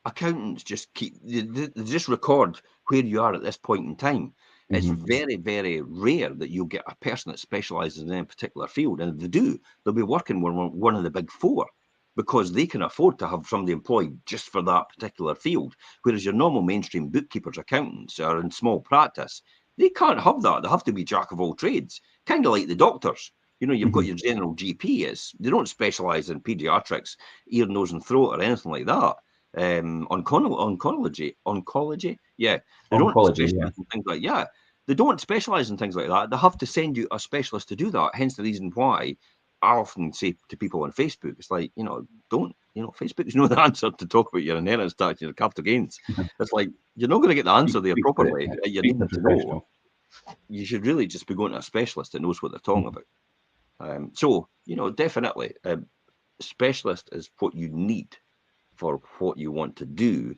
Speaker 2: Accountants just they just record where you are at this point in time. It's very, very rare that you'll get a person that specializes in a particular field. And if they do, they'll be working with one of the big four because they can afford to have somebody employed just for that particular field. Whereas your normal mainstream bookkeepers, accountants are in small practice. They can't have that. They have to be jack of all trades, kind of like the doctors. You know, you've got your general GP. They don't specialize in pediatrics, ear, nose, and throat, or anything like that. Oncology, yeah. They don't specialize in things like They don't specialize in things like that. They have to send you a specialist to do that. Hence the reason why I often say to people on Facebook, it's like, Facebook is not the answer to talk about your inheritance tax, your capital gains. It's like, you're not going to get the answer there properly. You need to know. You should really just be going to a specialist that knows what they're talking about. So, definitely, specialist is what you need for what you want to do.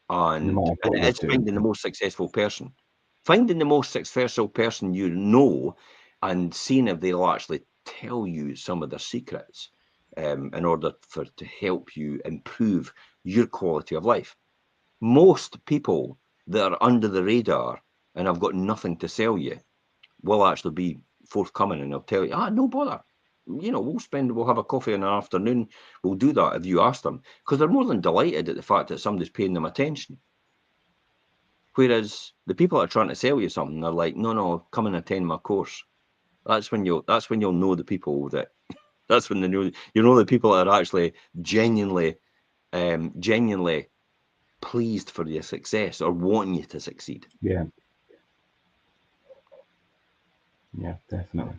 Speaker 2: And it's finding the most successful person. Finding the most successful person you know and seeing if they'll actually tell you some of their secrets in order to help you improve your quality of life. Most people that are under the radar and have got nothing to sell you will actually be forthcoming and they'll tell you, no bother. we'll have a coffee in the afternoon. We'll do that if you ask them, because they're more than delighted at the fact that somebody's paying them attention. Whereas the people that are trying to sell you something, they're like, no, come and attend my course. That's when you'll know the people that. That's when you know the people that are actually genuinely pleased for your success or wanting you to succeed.
Speaker 1: Yeah, definitely.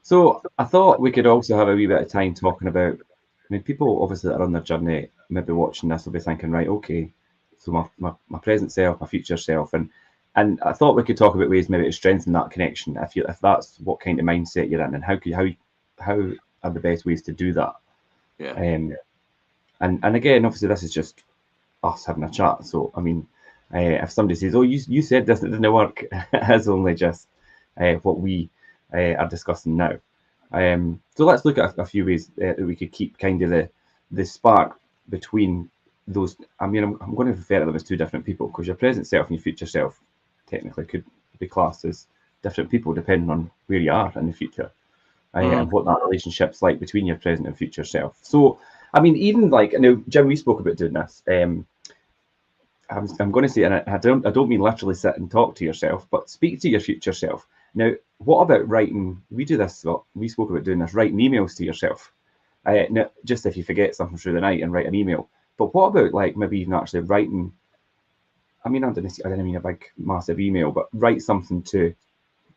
Speaker 1: So I thought we could also have a wee bit of time talking about. I mean, people obviously that are on their journey, maybe watching this, will be thinking, right, okay, so my present self, my future self, and I thought we could talk about ways maybe to strengthen that connection. If that's what kind of mindset you're in, and how are the best ways to do that?
Speaker 2: Yeah.
Speaker 1: And again, obviously, this is just us having a chat. So I mean, if somebody says, "Oh, you said this, it didn't work," it's only just what we are discussing now. So let's look at a few ways that we could keep kind of the spark between those. I mean, I'm going to refer to them as two different people, because your present self and your future self technically could be classed as different people depending on where you are in the future, and what that relationship's like between your present and future self. So, I mean, even like, Jim, we spoke about doing this. I'm going to say, and I don't mean literally sit and talk to yourself, but speak to your future self. Now, what about writing? We do this. Well, we spoke about doing this, writing emails to yourself. Now, just if you forget something through the night and write an email. But what about like maybe even actually writing? I mean, I didn't mean a big, massive email, but write something to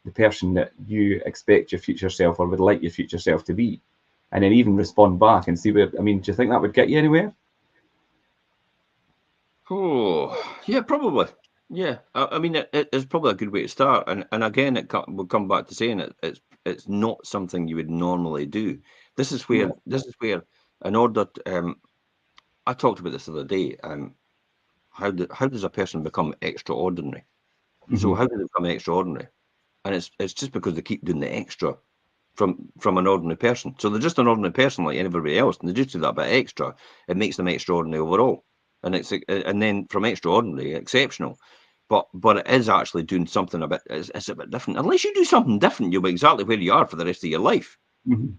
Speaker 1: the person that you expect your future self or would like your future self to be, and then even respond back and see where. I mean, do you think that would get you anywhere?
Speaker 2: Oh, yeah, probably. Yeah, I mean, it's probably a good way to start. And again, we'll come back to saying it's not something you would normally do. This is where
Speaker 1: No.
Speaker 2: in order I talked about this the other day. How does a person become extraordinary? So
Speaker 1: Mm-hmm.
Speaker 2: how do they become extraordinary? And it's just because they keep doing the extra from an ordinary person. So they're just an ordinary person like everybody else, and they just do that bit extra. It makes them extraordinary overall, and then from extraordinary, exceptional. But it is actually doing something it's a bit different. Unless you do something different, you'll be exactly where you are for the rest of your life.
Speaker 1: Mm-hmm.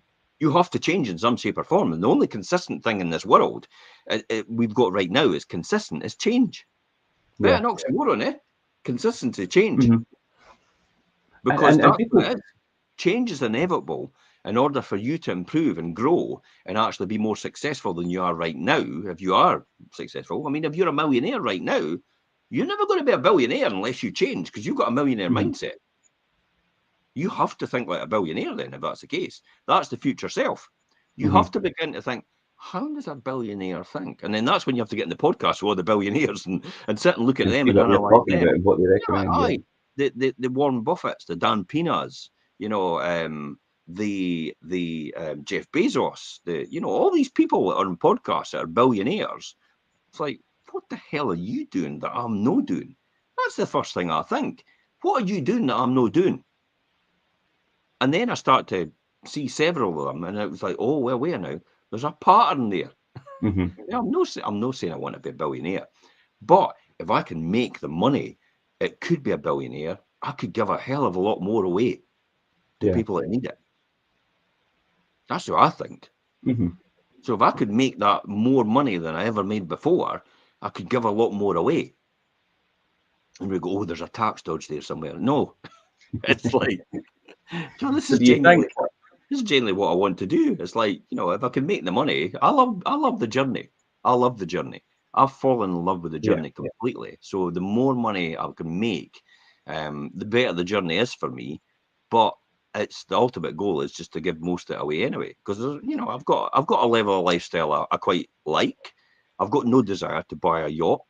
Speaker 2: You have to change in some shape or form, and the only consistent thing in this world we've got right now is consistent is change. Bit
Speaker 1: Yeah.
Speaker 2: an oxymoron, eh? Consistency, change,
Speaker 1: Mm-hmm.
Speaker 2: because
Speaker 1: And
Speaker 2: that's what
Speaker 1: people.
Speaker 2: it is. Change is inevitable in order for you to improve and grow and actually be more successful than you are right now. If you are successful, I mean, if you're a millionaire right now, you're never going to be a billionaire unless you change, because you've got a millionaire
Speaker 1: Mhm.
Speaker 2: mindset. You have to think like a billionaire then, if that's the case. That's the future self. You
Speaker 1: Mhm.
Speaker 2: have to begin to think, how does a billionaire think? And then that's when you have to get in the podcast with all the billionaires and sit and look at
Speaker 1: And
Speaker 2: them
Speaker 1: see
Speaker 2: and
Speaker 1: what they're
Speaker 2: analyze
Speaker 1: talking
Speaker 2: them.
Speaker 1: about and what they
Speaker 2: Yeah,
Speaker 1: recommend. Yeah.
Speaker 2: aye. The Warren Buffetts, the Dan Pinas, the Jeff Bezos, all these people that are on podcasts that are billionaires. It's like, what the hell are you doing that I'm not doing? That's the first thing I think. What are you doing that I'm not doing? And then I start to see several of them, and it was like, oh well, wait now, there's a pattern there.
Speaker 1: Mm-hmm.
Speaker 2: Yeah, I'm not saying I want to be a billionaire, but if I can make the money, it could be a billionaire. I could give a hell of a lot more away to
Speaker 1: Yeah.
Speaker 2: people that need it. That's what I think.
Speaker 1: Mm-hmm.
Speaker 2: So if I could make that more money than I ever made before, I could give a lot more away. And we go, oh, there's a tax dodge there somewhere. No, it's like, this
Speaker 1: So
Speaker 2: is
Speaker 1: do you think?
Speaker 2: generally what I want to do. It's like, if I can make the money, I love the journey. I love the journey. I've fallen in love with the
Speaker 1: Yeah.
Speaker 2: journey completely. So the more money I can make, the better the journey is for me. But it's the ultimate goal is just to give most of it away anyway. Because I've got a level of lifestyle I quite like. I've got no desire to buy a yacht.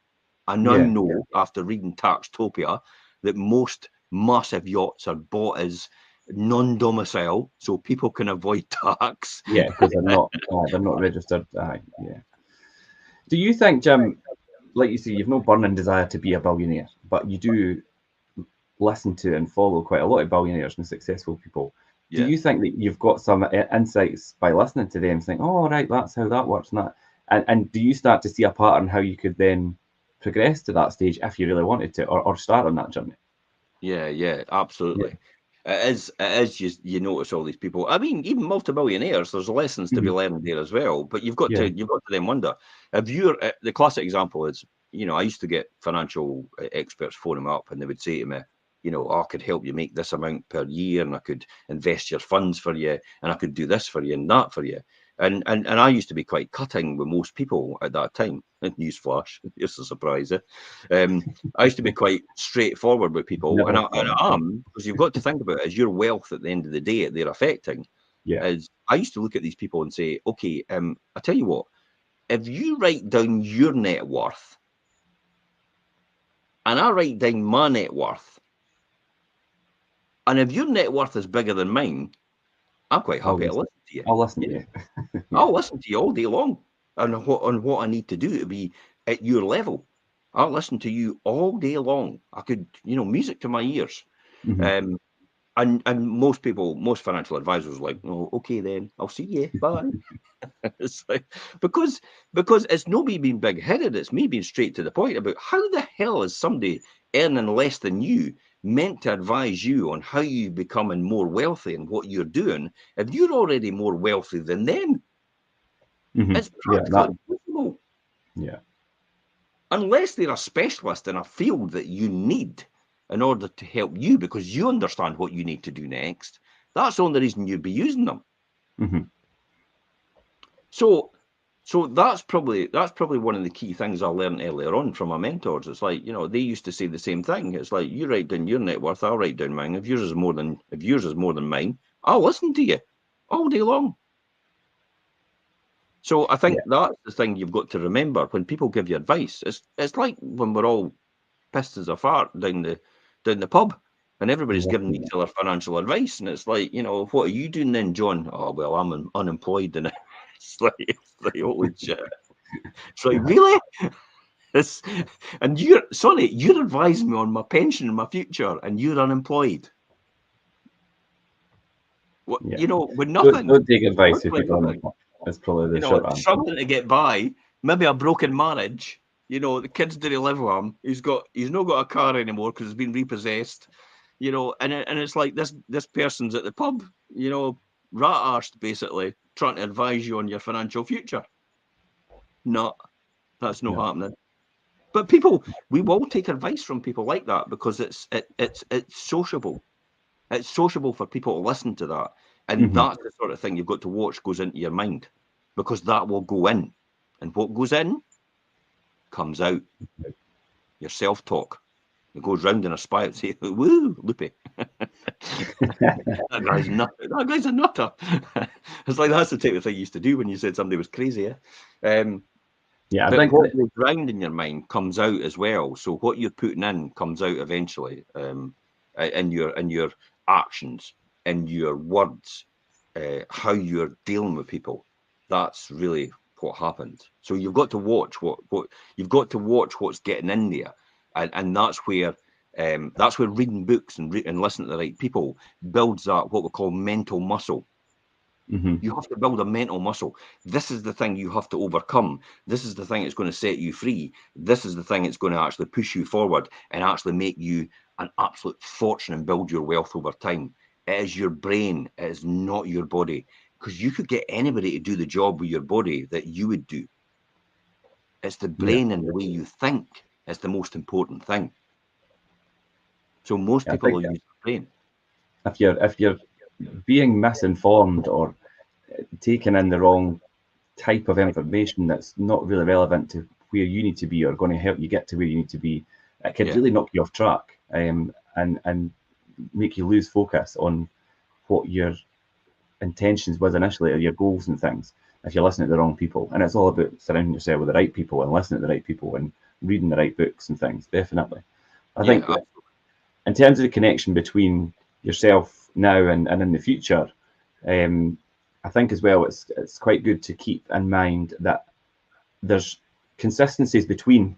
Speaker 2: I now
Speaker 1: Yeah.
Speaker 2: know after reading Taxtopia that most massive yachts are bought as non-domicile, so people can avoid tax.
Speaker 1: Yeah. Because they're not registered. Yeah. Do you think, Jim? Like you say, you've no burning desire to be a billionaire, but you do listen to and follow quite a lot of billionaires and successful people. Do
Speaker 2: Yeah.
Speaker 1: you think that you've got some insights by listening to them, saying, "Oh, right, that's how that works," and that, and do you start to see a pattern how you could then progress to that stage if you really wanted to, or start on that journey?
Speaker 2: Yeah,
Speaker 1: Yeah.
Speaker 2: absolutely. It is. You notice all these people. I mean, even multimillionaires. There's lessons to be learned there as well. But you've got
Speaker 1: Yeah.
Speaker 2: to then wonder if you're. The classic example is, I used to get financial experts phoning me up, and they would say to me, oh, I could help you make this amount per year, and I could invest your funds for you, and I could do this for you and that for you. And I used to be quite cutting with most people at that time. Newsflash, just a surprise. I used to be quite straightforward with people, and I am, because you've got to think about it as your wealth at the end of the day they're affecting.
Speaker 1: Yeah.
Speaker 2: Is I used to look at these people and say, okay, I tell you what, if you write down your net worth, and I write down my net worth, and if your net worth is bigger than mine, I'm quite happy to listen to you.
Speaker 1: I'll listen to you.
Speaker 2: Yeah. I'll listen to you all day long on what I need to do to be at your level. I'll listen to you all day long. I could, music to my ears.
Speaker 1: Mm-hmm.
Speaker 2: And most people, most financial advisors are like, oh, okay then, I'll see you. Bye. It's like, because it's not me being big-headed, it's me being straight to the point about how the hell is somebody earning less than you meant to advise you on how you becoming more wealthy and what you're doing if you're already more wealthy than them?
Speaker 1: Mm-hmm.
Speaker 2: It's practically impossible.
Speaker 1: Yeah.
Speaker 2: Unless they're a specialist in a field that you need in order to help you because you understand what you need to do next. That's the only reason you'd be using them.
Speaker 1: Mm-hmm.
Speaker 2: So that's probably one of the key things I learned earlier on from my mentors. It's like, they used to say the same thing. It's like, you write down your net worth, I'll write down mine. If yours is more than mine, I'll listen to you all day long. So I think that's the thing you've got to remember when people give you advice. It's like when we're all pissed as a fart down the pub, and everybody's giving each other financial advice, and it's like, what are you doing then, John? Oh well, I'm unemployed, and it's like holy shit. It's like, really? And you're advising me on my pension and my future, and you're unemployed. What, with nothing.
Speaker 1: Don't take advice from people. That's probably the short answer.
Speaker 2: Struggling to get by, maybe a broken marriage. The kids didn't live with him. He's not got a car anymore because it's been repossessed. And it's like this person's at the pub, rat-arsed basically, trying to advise you on your financial future. No, that's not happening. But we will take advice from people like that because it's sociable. It's sociable for people to listen to that. And that's the sort of thing you've got to watch goes into your mind, because that will go in. And what goes in comes out. Your self-talk. It goes round in a spiral. Say, woo, loopy. That guy's nutter. That guy's a nutter. It's like, that's the type of thing you used to do when you said somebody was crazy.
Speaker 1: Yeah,
Speaker 2: but what goes round in your mind comes out as well. So what you're putting in comes out eventually, in your actions, in your words, how you're dealing with people. That's really what happens. So you've got to watch what's getting in there, and that's where reading books and listening to the right people builds that what we call mental muscle. You have to build a mental muscle. This is the thing you have to overcome. This is the thing that's going to set you free. This is the thing that's going to actually push you forward and actually make you an absolute fortune and build your wealth over time. It is your brain. It is not your body. Because you could get anybody to do the job with your body that you would do. It's the brain and the way you think is the most important thing. So most people will use the brain.
Speaker 1: If you're being misinformed or taking in the wrong type of information that's not really relevant to where you need to be or going to help you get to where you need to be, it could really knock you off track, and make you lose focus on what your intentions was initially, or your goals and things, if you're listening to the wrong people. And it's all about surrounding yourself with the right people and listening to the right people and reading the right books and things. Definitely. I think in terms of the connection between yourself now and in the future, I think as well it's quite good to keep in mind that there's consistencies between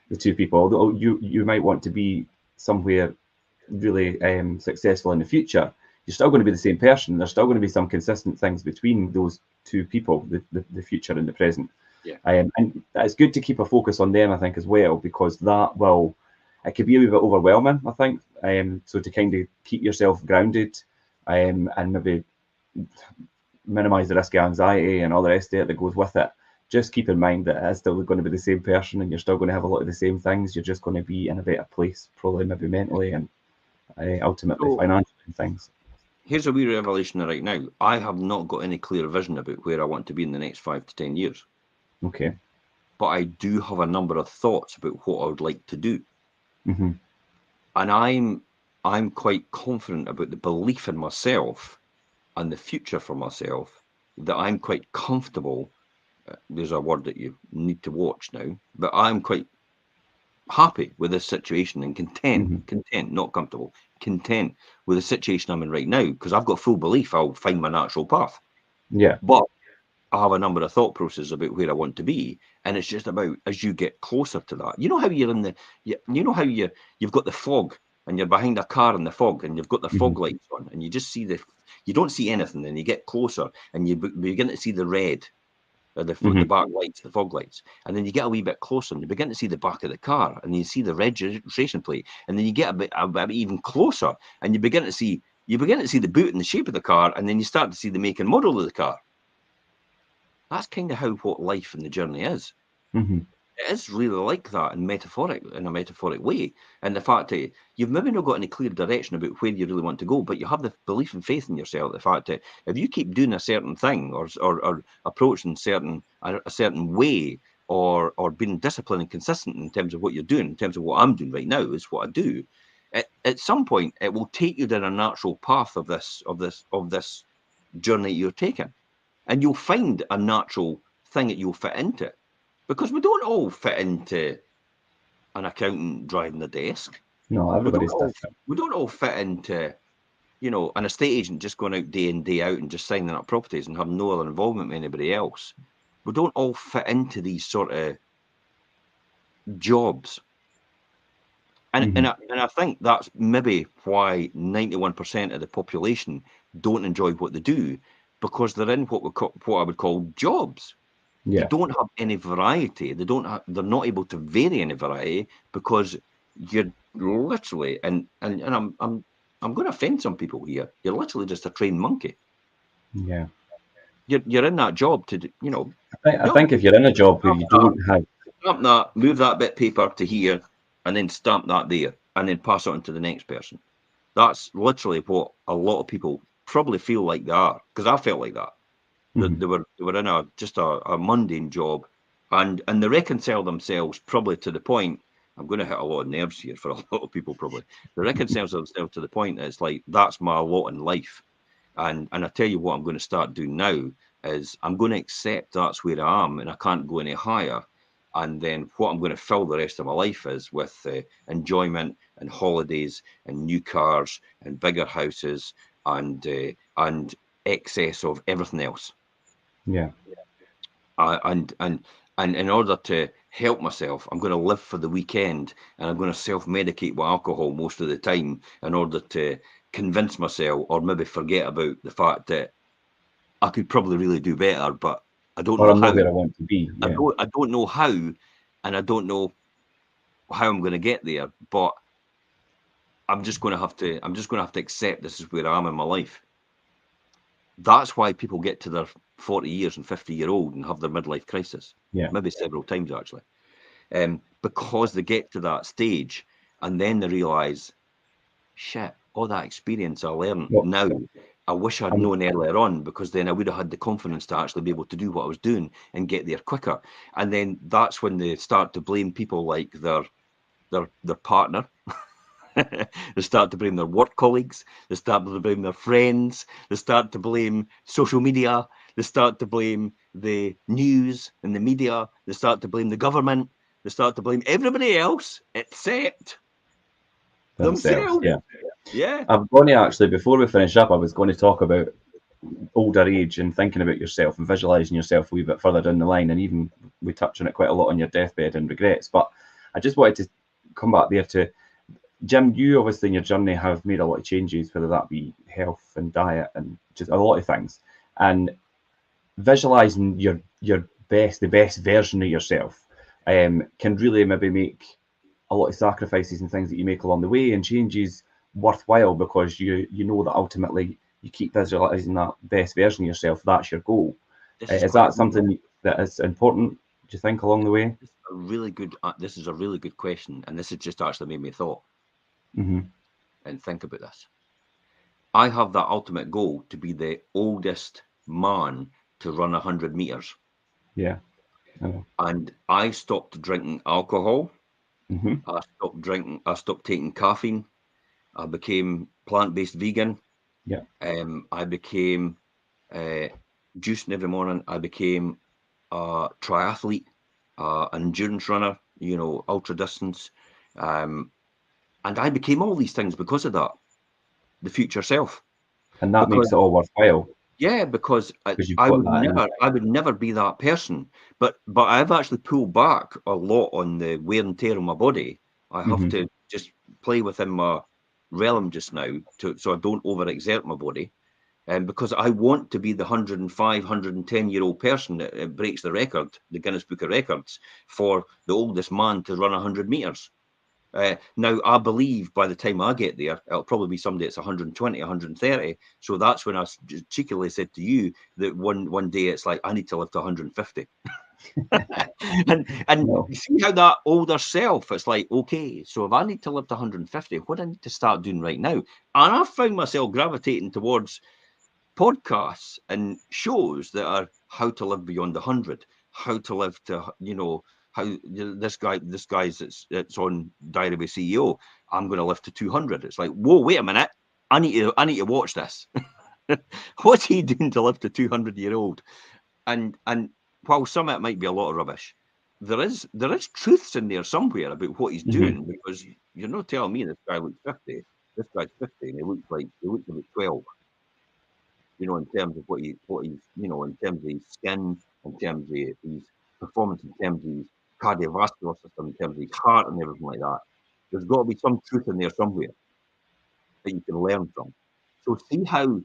Speaker 1: the two people. Although you might want to be somewhere really successful in the future, you're still going to be the same person. There's still going to be some consistent things between those two people, the future and the present. And it's good to keep a focus on them, I think, as well, because that will it could be a wee bit overwhelming, I think. So to kind of keep yourself grounded, and maybe minimize the risk of anxiety and all the rest of it that goes with it, just keep in mind that it's still going to be the same person and you're still going to have a lot of the same things. You're just going to be in a better place, probably maybe mentally and ultimately
Speaker 2: So
Speaker 1: financially and things.
Speaker 2: here's a wee revelation right now. I have not got any clear vision about where I want to be in the next 5 to 10 years.
Speaker 1: Okay.
Speaker 2: But I do have a number of thoughts about what I would like to do.
Speaker 1: Mm-hmm.
Speaker 2: And I'm quite confident about the belief in myself and the future for myself that I'm quite comfortable. There's a word that you need to watch now, but I'm quite happy with this situation and content, not comfortable, content with the situation I'm in right now, because I've got full belief I'll find my natural path.
Speaker 1: Yeah.
Speaker 2: But I have a number of thought processes about where I want to be, and it's just about as you get closer to that. You know how you're in the, you know how you've got the fog, and you're behind a car in the fog, and you've got the fog lights on, and you just see you don't see anything, then you get closer, and you begin to see the red, the back lights, the fog lights, and then you get a wee bit closer, and you begin to see the back of the car, and you see the registration plate, and then you get a bit even closer, and you begin to see the boot and the shape of the car, and then you start to see the make and model of the car. That's kind of how what life and the journey is.
Speaker 1: Mm-hmm.
Speaker 2: It is really like that in a metaphoric way. And the fact that you've maybe not got any clear direction about where you really want to go, but you have the belief and faith in yourself. The fact that if you keep doing a certain thing or approaching a certain way or being disciplined and consistent in terms of what you're doing, in terms of what I'm doing right now is what I do. At some point, it will take you down a natural path of this journey you're taking. And you'll find a natural thing that you'll fit into, because we don't all fit into an accountant driving the desk.
Speaker 1: No, everybody's different.
Speaker 2: We don't all fit into, an estate agent just going out day in, day out and just signing up properties and having no other involvement with anybody else. We don't all fit into these sort of jobs. And I think that's maybe why 91% of the population don't enjoy what they do, because they're in what I would call jobs. They
Speaker 1: Yeah.
Speaker 2: don't have any variety. They're not able to vary any variety, because you're literally, and I'm going to offend some people here. You're literally just a trained monkey.
Speaker 1: Yeah.
Speaker 2: You're in that job to
Speaker 1: I think if you're in a job where you don't have,
Speaker 2: stamp that, move that bit of paper to here, and then stamp that there, and then pass it on to the next person. That's literally what a lot of people probably feel like they are, because I felt like that. They were in a mundane job, and they reconcile themselves probably to the point. I'm going to hit a lot of nerves here for a lot of people probably. They reconcile themselves to the point that it's like, that's my lot in life. And I tell you what I'm going to start doing now is I'm going to accept that's where I am and I can't go any higher. And then what I'm going to fill the rest of my life is with enjoyment and holidays and new cars and bigger houses and excess of everything else.
Speaker 1: yeah.
Speaker 2: And in order to help myself, I'm going to live for the weekend, and I'm going to self-medicate with alcohol most of the time in order to convince myself, or maybe forget about the fact that I could probably really do better, but I don't
Speaker 1: Or
Speaker 2: know
Speaker 1: I'm
Speaker 2: how.
Speaker 1: not where I want to be. Yeah.
Speaker 2: I don't know how, and I don't know how I'm going to get there. But I'm just going to have to accept this is where I am in my life. That's why people get to their 40 years and 50-year-old and have their midlife crisis.
Speaker 1: Yeah.
Speaker 2: Maybe several times actually. Because they get to that stage and then they realise, shit, all that experience I learned
Speaker 1: Well,
Speaker 2: now, I wish I'd known earlier on, because then I would have had the confidence to actually be able to do what I was doing and get there quicker. And then that's when they start to blame people like their partner. They start to blame their work colleagues. They start to blame their friends. They start to blame social media. They start to blame the news and the media. They start to blame the government. They start to blame everybody else except
Speaker 1: themselves.
Speaker 2: themselves.
Speaker 1: Yeah.
Speaker 2: Yeah.
Speaker 1: I'm going to actually, before we finish up, I was going to talk about older age and thinking about yourself and visualizing yourself a wee bit further down the line. And even we touch on it quite a lot on your deathbed and regrets. But I just wanted to come back there to Jim. You obviously in your journey have made a lot of changes, whether that be health and diet and just a lot of things. And visualizing the best version of yourself can really maybe make a lot of sacrifices and things that you make along the way, and changes worthwhile because you know that ultimately you keep visualizing that best version of yourself. That's your goal. Is that something that is important, do you think, along the way?
Speaker 2: This is a really good question, and this has just actually made me thought and think about this. I have that ultimate goal to be the oldest man to run 100 meters.
Speaker 1: Yeah.
Speaker 2: And I stopped drinking alcohol.
Speaker 1: Mm-hmm.
Speaker 2: I stopped drinking. I stopped taking caffeine. I became plant-based vegan.
Speaker 1: Yeah.
Speaker 2: I became juicing every morning. I became a triathlete, an endurance runner, ultra distance. And I became all these things because of that, the future self.
Speaker 1: And that
Speaker 2: Because
Speaker 1: makes it all worthwhile
Speaker 2: because
Speaker 1: because you've
Speaker 2: I
Speaker 1: got
Speaker 2: would
Speaker 1: that in.
Speaker 2: never be that person. But I've actually pulled back a lot on the wear and tear on my body. I have to just play within my realm just now, so I don't overexert my body. Because I want to be the 105, 110-year-old person that breaks the record, the Guinness Book of Records, for the oldest man to run 100 meters. Now, I believe by the time I get there, it'll probably be somebody that's 120, 130. So that's when I cheekily said to you that one day it's like, I need to live to 150. and
Speaker 1: No.
Speaker 2: you see how that older self, it's like, okay, so if I need to live to 150, what do I need to start doing right now? And I found myself gravitating towards podcasts and shows that are how to live beyond 100, how to live to, how this guy's it's on Diary of a CEO. I'm going to live to 200. It's like, whoa, wait a minute. I need to watch this. What's he doing to live to 200-year-old? And while some of it might be a lot of rubbish, there is truths in there somewhere about what he's doing, because you're not telling me this guy looks 50. This guy's 50 and he looks about 12. In terms of what he's, in terms of his skin, in terms of his performance, in terms of his cardiovascular system, in terms of his heart and everything like that. There's got to be some truth in there somewhere that you can learn from. So see how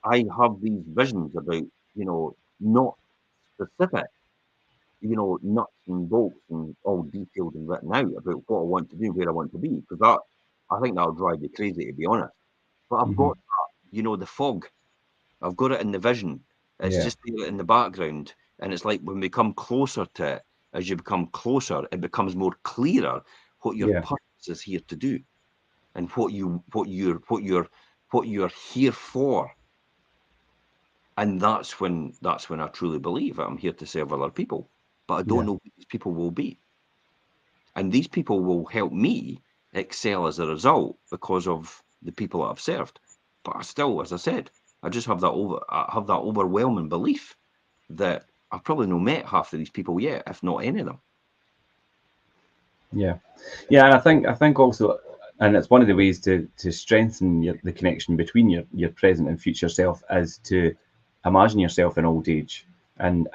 Speaker 2: I have these visions about, not specific, nuts and bolts and all detailed and written out about what I want to do, where I want to be, because I think that'll drive you crazy, to be honest. But I've got that, the fog. I've got it in the vision. It's
Speaker 1: Yeah.
Speaker 2: just there in the background. And it's like when we come closer to it, as you become closer, it becomes more clearer what your
Speaker 1: Yeah.
Speaker 2: purpose is here to do, and what you're here for. And that's when I truly believe I'm here to serve other people. But I don't know who these people will be. And these people will help me excel as a result because of the people that I've served. But I still, as I said, I just have that overwhelming belief that I've probably not met half of these people yet, if not any of them.
Speaker 1: Yeah, yeah, and I think also, and it's one of the ways to strengthen the connection between your present and future self is to imagine yourself in old age, and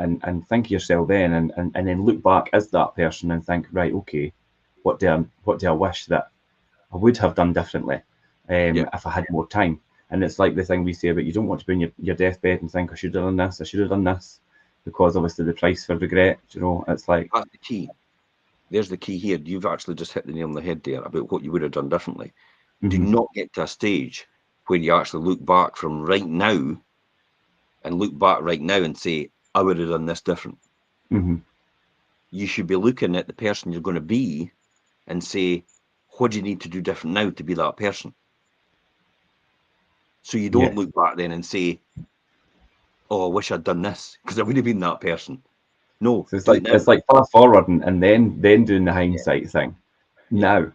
Speaker 1: think of yourself then, and then look back as that person and think, right, okay, what do I wish that I would have done differently,
Speaker 2: Yeah,
Speaker 1: if I had more time. And it's like the thing we say about you don't want to be in your deathbed and think I should have done this, I should have done this, because obviously the price for regret, it's like,
Speaker 2: that's the key. There's the key here. You've actually just hit the nail on the head there about what you would have done differently. Do not get to a stage where you actually look back from right now and look back right now and say, I would have done this different. You should be looking at the person you're going to be and say, what do you need to do different now to be that person? So you don't
Speaker 1: yeah.
Speaker 2: look back then and say, oh, I wish I'd done this because I would have been that person. No,
Speaker 1: So it's
Speaker 2: do
Speaker 1: like
Speaker 2: it now.
Speaker 1: it's like fast forward and then doing the
Speaker 2: Yeah,
Speaker 1: hindsight thing
Speaker 2: yeah.
Speaker 1: now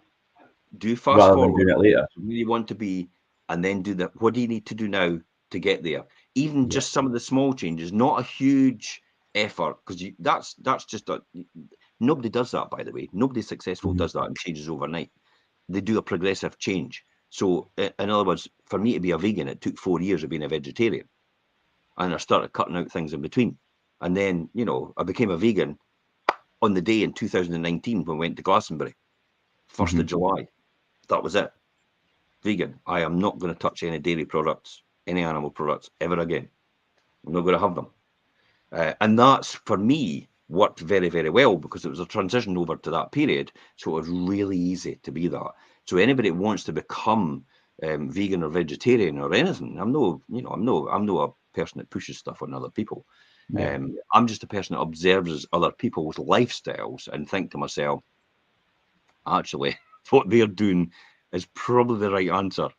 Speaker 2: Do fast
Speaker 1: rather than doing
Speaker 2: forward
Speaker 1: it later.
Speaker 2: where you want to be, and then do that. What do you need to do now to get there? Even
Speaker 1: Yeah.
Speaker 2: just some of the small changes, not a huge effort, because that's just nobody does that, by the way. Nobody successful does that and changes overnight. They do a progressive change. So, in other words, for me to be a vegan, it took 4 years of being a vegetarian, and I started cutting out things in between. And then, I became a vegan on the day in 2019 when we went to Glastonbury, 1st of July. That was it. Vegan. I am not going to touch any dairy products, any animal products ever again. I'm not going to have them. And that's, for me, worked very, very well because it was a transition over to that period. So it was really easy to be that. So anybody that wants to become vegan or vegetarian or anything, I'm no a person that pushes stuff on other people.
Speaker 1: Yeah.
Speaker 2: I'm just a person that observes other people's lifestyles and think to myself, actually, what they're doing is probably the right answer.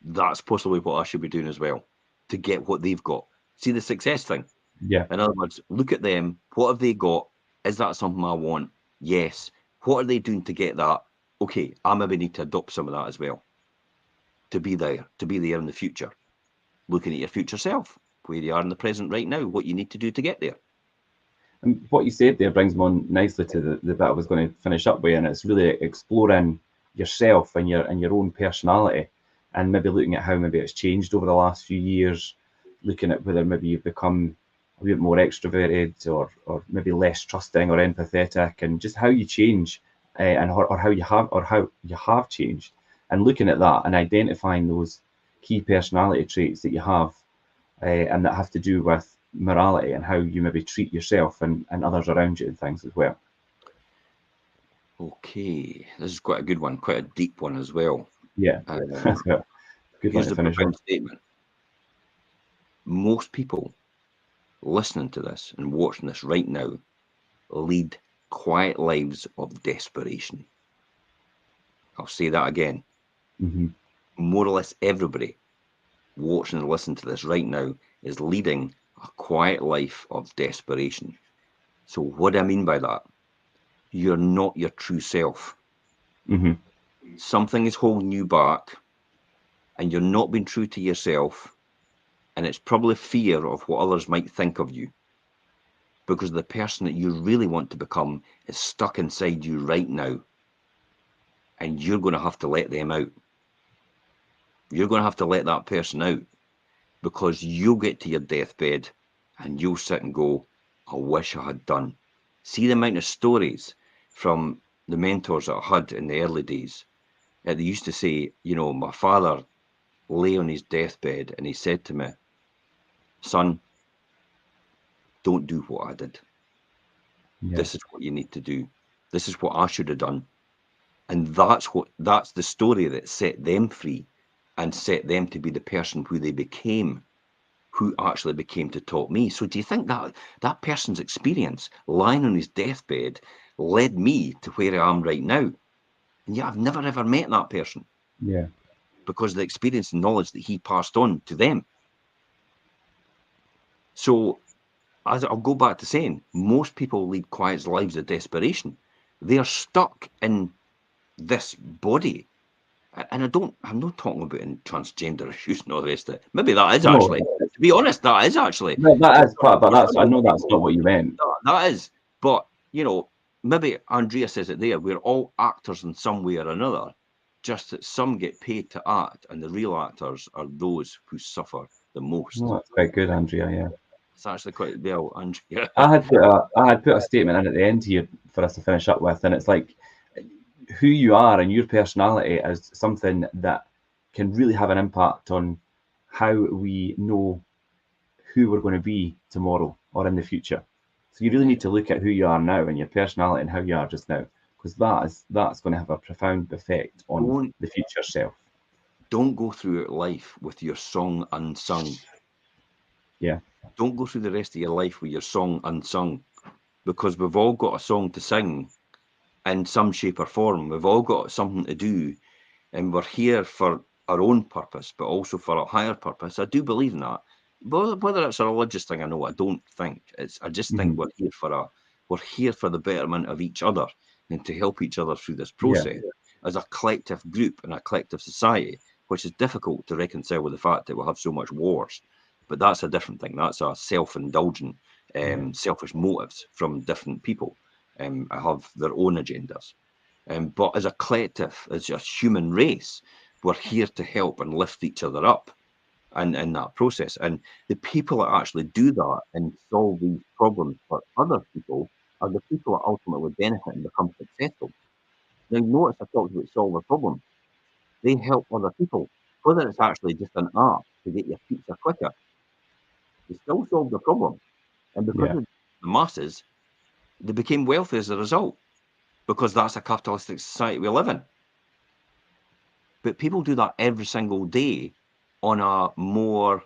Speaker 2: That's possibly what I should be doing as well to get what they've got. See the success thing?
Speaker 1: Yeah.
Speaker 2: In other words, look at them. What have they got? Is that something I want? Yes. What are they doing to get that? Okay, I maybe need to adopt some of that as well to be there in the future. Looking at your future self, where you are in the present right now, what you need to do to get there.
Speaker 1: And what you said there brings me on nicely to the bit I was going to finish up with, and it's really exploring yourself and your own personality, and maybe looking at how maybe it's changed over the last few years, looking at whether maybe you've become a bit more extroverted or maybe less trusting or empathetic, and just how you change, and or how you have changed, and looking at that and identifying those key personality traits that you have, and that have to do with morality and how you maybe treat yourself and others around you and things as well.
Speaker 2: Okay, this is quite a good one, quite a deep one as well.
Speaker 1: Yeah, that's a good one
Speaker 2: Here's
Speaker 1: to
Speaker 2: the
Speaker 1: finish
Speaker 2: profound
Speaker 1: on.
Speaker 2: statement. Most people listening to this and watching this right now lead quiet lives of desperation. I'll say that again.
Speaker 1: Hmm.
Speaker 2: More or less everybody watching and listening to this right now is leading a quiet life of desperation. So, what do I mean by that? You're not your true self.
Speaker 1: Hmm.
Speaker 2: Something is holding you back, and you're not being true to yourself. And it's probably fear of what others might think of you because the person that you really want to become is stuck inside you right now. And you're going to have to let them out. You're going to have to let that person out because you'll get to your deathbed and you'll sit and go, I wish I had done. See the amount of stories from the mentors that I had in the early days. They used to say, my father lay on his deathbed and he said to me, son, don't do what I did.
Speaker 1: Yeah,
Speaker 2: This is what you need to do. This is what I should have done. And that's the story that set them free and set them to be the person who they became, who actually became to taught me. So do you think that that person's experience lying on his deathbed led me to where I am right now? And yet I've never ever met that person
Speaker 1: yeah,
Speaker 2: because of the experience and knowledge that he passed on to them. So as I'll go back to saying, most people lead quiet lives of desperation. They are stuck in this body. And I'm not talking about in transgender issues and all the rest of it. Maybe that is
Speaker 1: no,
Speaker 2: actually, to be honest, that is actually.
Speaker 1: that
Speaker 2: But
Speaker 1: is part, but
Speaker 2: for
Speaker 1: that's
Speaker 2: some
Speaker 1: I
Speaker 2: of
Speaker 1: know
Speaker 2: the
Speaker 1: that's not
Speaker 2: people,
Speaker 1: what you meant.
Speaker 2: that is. But, maybe Andrea says it there. We're all actors in some way or another, just that some get paid to act, and the real actors are those who suffer the most.
Speaker 1: No, that's quite good, Andrea. Yeah,
Speaker 2: It's actually quite well, Andrea.
Speaker 1: I had put a statement in at the end here for us to finish up with, and it's like who you are and your personality is something that can really have an impact on how we know who we're going to be tomorrow or in the future. So you really
Speaker 2: Yeah.
Speaker 1: need to look at who you are now and your personality and how you are just now, because that's going to have a profound effect on
Speaker 2: Don't
Speaker 1: the future self.
Speaker 2: don't go through life with your song unsung.
Speaker 1: Yeah.
Speaker 2: Don't go through the rest of your life with your song unsung, because we've all got a song to sing in some shape or form. We've all got something to do, and we're here for our own purpose, but also for a higher purpose. I do believe in that. Whether it's a religious thing, I know I don't think it's. I just think
Speaker 1: Hmm.
Speaker 2: we're here for the betterment of each other and to help each other through this
Speaker 1: Yeah.
Speaker 2: process as a collective group and a collective society, which is difficult to reconcile with the fact that we have so much wars. But that's a different thing. That's a self-indulgent,
Speaker 1: Yeah.
Speaker 2: selfish motives from different people. Have their own agendas. But as a collective, as a human race, we're here to help and lift each other up and in that process. And the people that actually do that and solve these problems for other people are the people that ultimately benefit and become successful. Now, notice I talked about solve a problem. They help other people, whether it's actually just an app to get your pizza quicker. They still solve the problem. And because
Speaker 1: Yeah.
Speaker 2: of the masses, They became wealthy as a result, because that's a capitalistic society we live in. But people do that every single day on a more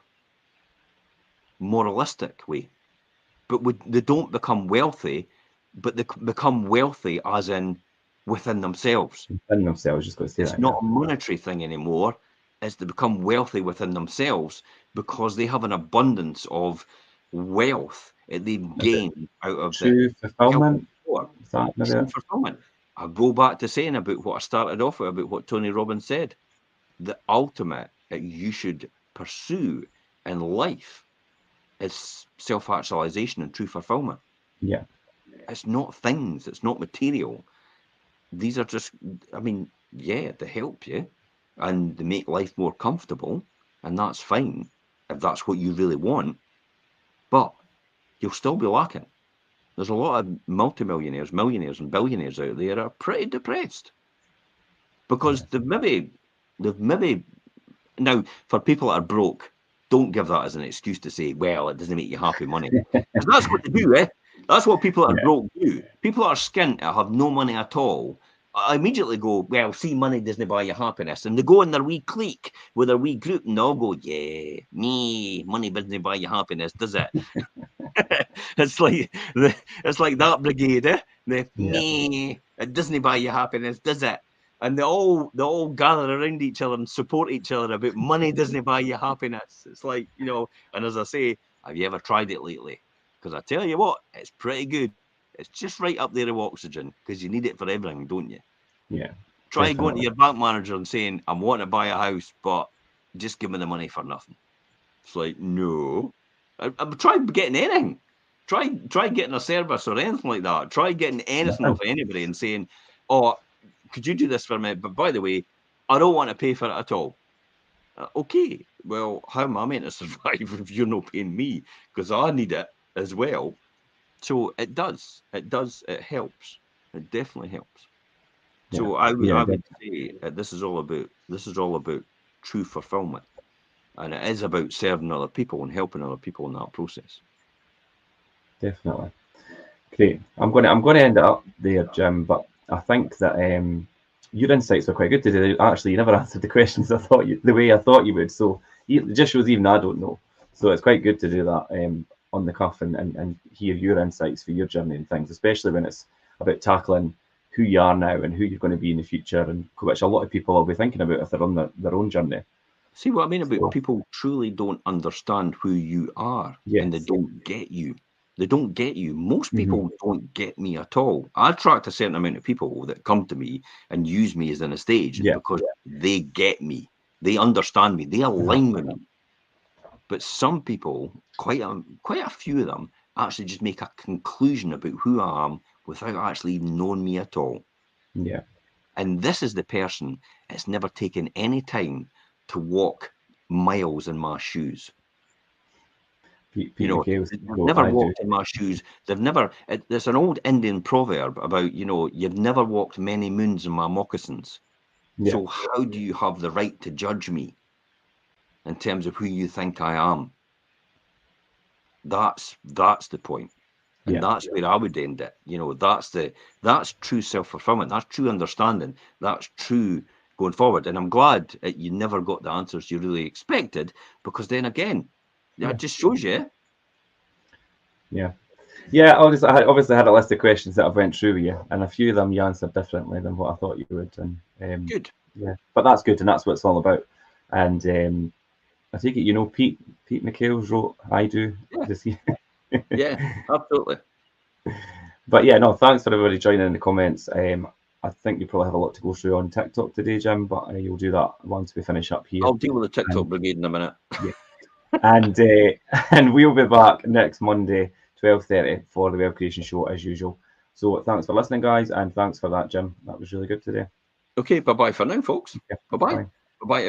Speaker 2: moralistic way. But they don't become wealthy, but they become wealthy as in within themselves.
Speaker 1: Within themselves, just got to say
Speaker 2: It's
Speaker 1: that.
Speaker 2: not a monetary thing anymore. It's to become wealthy within themselves because they have an abundance of wealth that they've gained out of the
Speaker 1: True fulfillment.
Speaker 2: true fulfillment. I go back to saying about what I started off with, about what Tony Robbins said. The ultimate that you should pursue in life is self-actualization and true fulfillment.
Speaker 1: Yeah.
Speaker 2: It's not things, it's not material. These are just, I mean, yeah, they help you and they make life more comfortable, and that's fine if that's what you really want, but you'll still be lacking. There's a lot of multimillionaires, millionaires, and billionaires out there that are pretty depressed because they've maybe now, for people that are broke, don't give that as an excuse to say, well, it doesn't make you happy money. Because that's what they do, eh? That's what people that are broke do. People that are skint, that have no money at all, I immediately go, well, see, money doesn't buy you happiness. And they go in their wee clique with their wee group and they'll go, yeah, me, money doesn't buy you happiness, does it? it's like that brigade, eh? Me, it doesn't buy you happiness, does it? And they all gather around each other and support each other about money doesn't buy you happiness. It's like, you know, and as I say, have you ever tried it lately? Because I tell you what, it's pretty good. It's just right up there with oxygen because you need it for everything, don't you?
Speaker 1: Yeah.
Speaker 2: Try going to your bank manager and saying, I'm wanting to buy a house, but just give me the money for nothing. It's like, no. I'm trying getting anything. Try getting a service or anything like that. Try getting anything off anybody and saying, oh, could you do this for me? But by the way, I don't want to pay for it at all. Okay, well, how am I meant to survive if you're not paying me? Because I need it as well. So it does. It helps. It definitely helps.
Speaker 1: Yeah.
Speaker 2: So I would say this is all about true fulfillment. And it is about serving other people and helping other people in that process.
Speaker 1: Definitely. Great. I'm going to end it up there, Jim. But I think that your insights are quite good today. Actually, you never answered the questions the way I thought you would. So it just shows even I don't know. So it's quite good to do that on the cuff and hear your insights for your journey and things, especially when it's about tackling who you are now and who you're going to be in the future, and which a lot of people will be thinking about if they're on their own journey.
Speaker 2: See what I mean about people truly don't understand who you are, and they don't get you. They don't get you. Most people don't get me at all. I attract a certain amount of people that come to me and use me as an stage because they get me. They understand me. They align with me. But some people, quite a few of them, actually just make a conclusion about who I am without actually even knowing me at all.
Speaker 1: Yeah.
Speaker 2: And this is the person that's never taken any time to walk miles in my shoes.
Speaker 1: Pete
Speaker 2: they've never walked in my shoes. They've never. There's an old Indian proverb about, you've never walked many moons in my moccasins.
Speaker 1: Yeah.
Speaker 2: So how do you have the right to judge me in terms of who you think I am? That's the point. And that's where I would end it. That's true self-fulfillment. That's true understanding. That's true going forward. And I'm glad that you never got the answers you really expected, because then again, that just shows you.
Speaker 1: Yeah. Yeah, I obviously had a list of questions that I've went through with you, and a few of them you answered differently than what I thought you would. And
Speaker 2: good.
Speaker 1: Yeah, but that's good, and that's what it's all about. And I take it Pete McHale's wrote "I Do."
Speaker 2: Yeah. Yeah, absolutely.
Speaker 1: But yeah, no, thanks for everybody joining in the comments. I think you probably have a lot to go through on TikTok today, Jim, but you'll do that once we finish up here.
Speaker 2: I'll deal with the TikTok brigade in a minute.
Speaker 1: Yeah. And and we'll be back next Monday, 12:30 for the Web Creation Show as usual. So thanks for listening, guys, and thanks for that, Jim. That was really good today.
Speaker 2: Okay, bye-bye for now, folks.
Speaker 1: Okay,
Speaker 2: Bye-bye.
Speaker 1: bye.
Speaker 2: Bye-bye.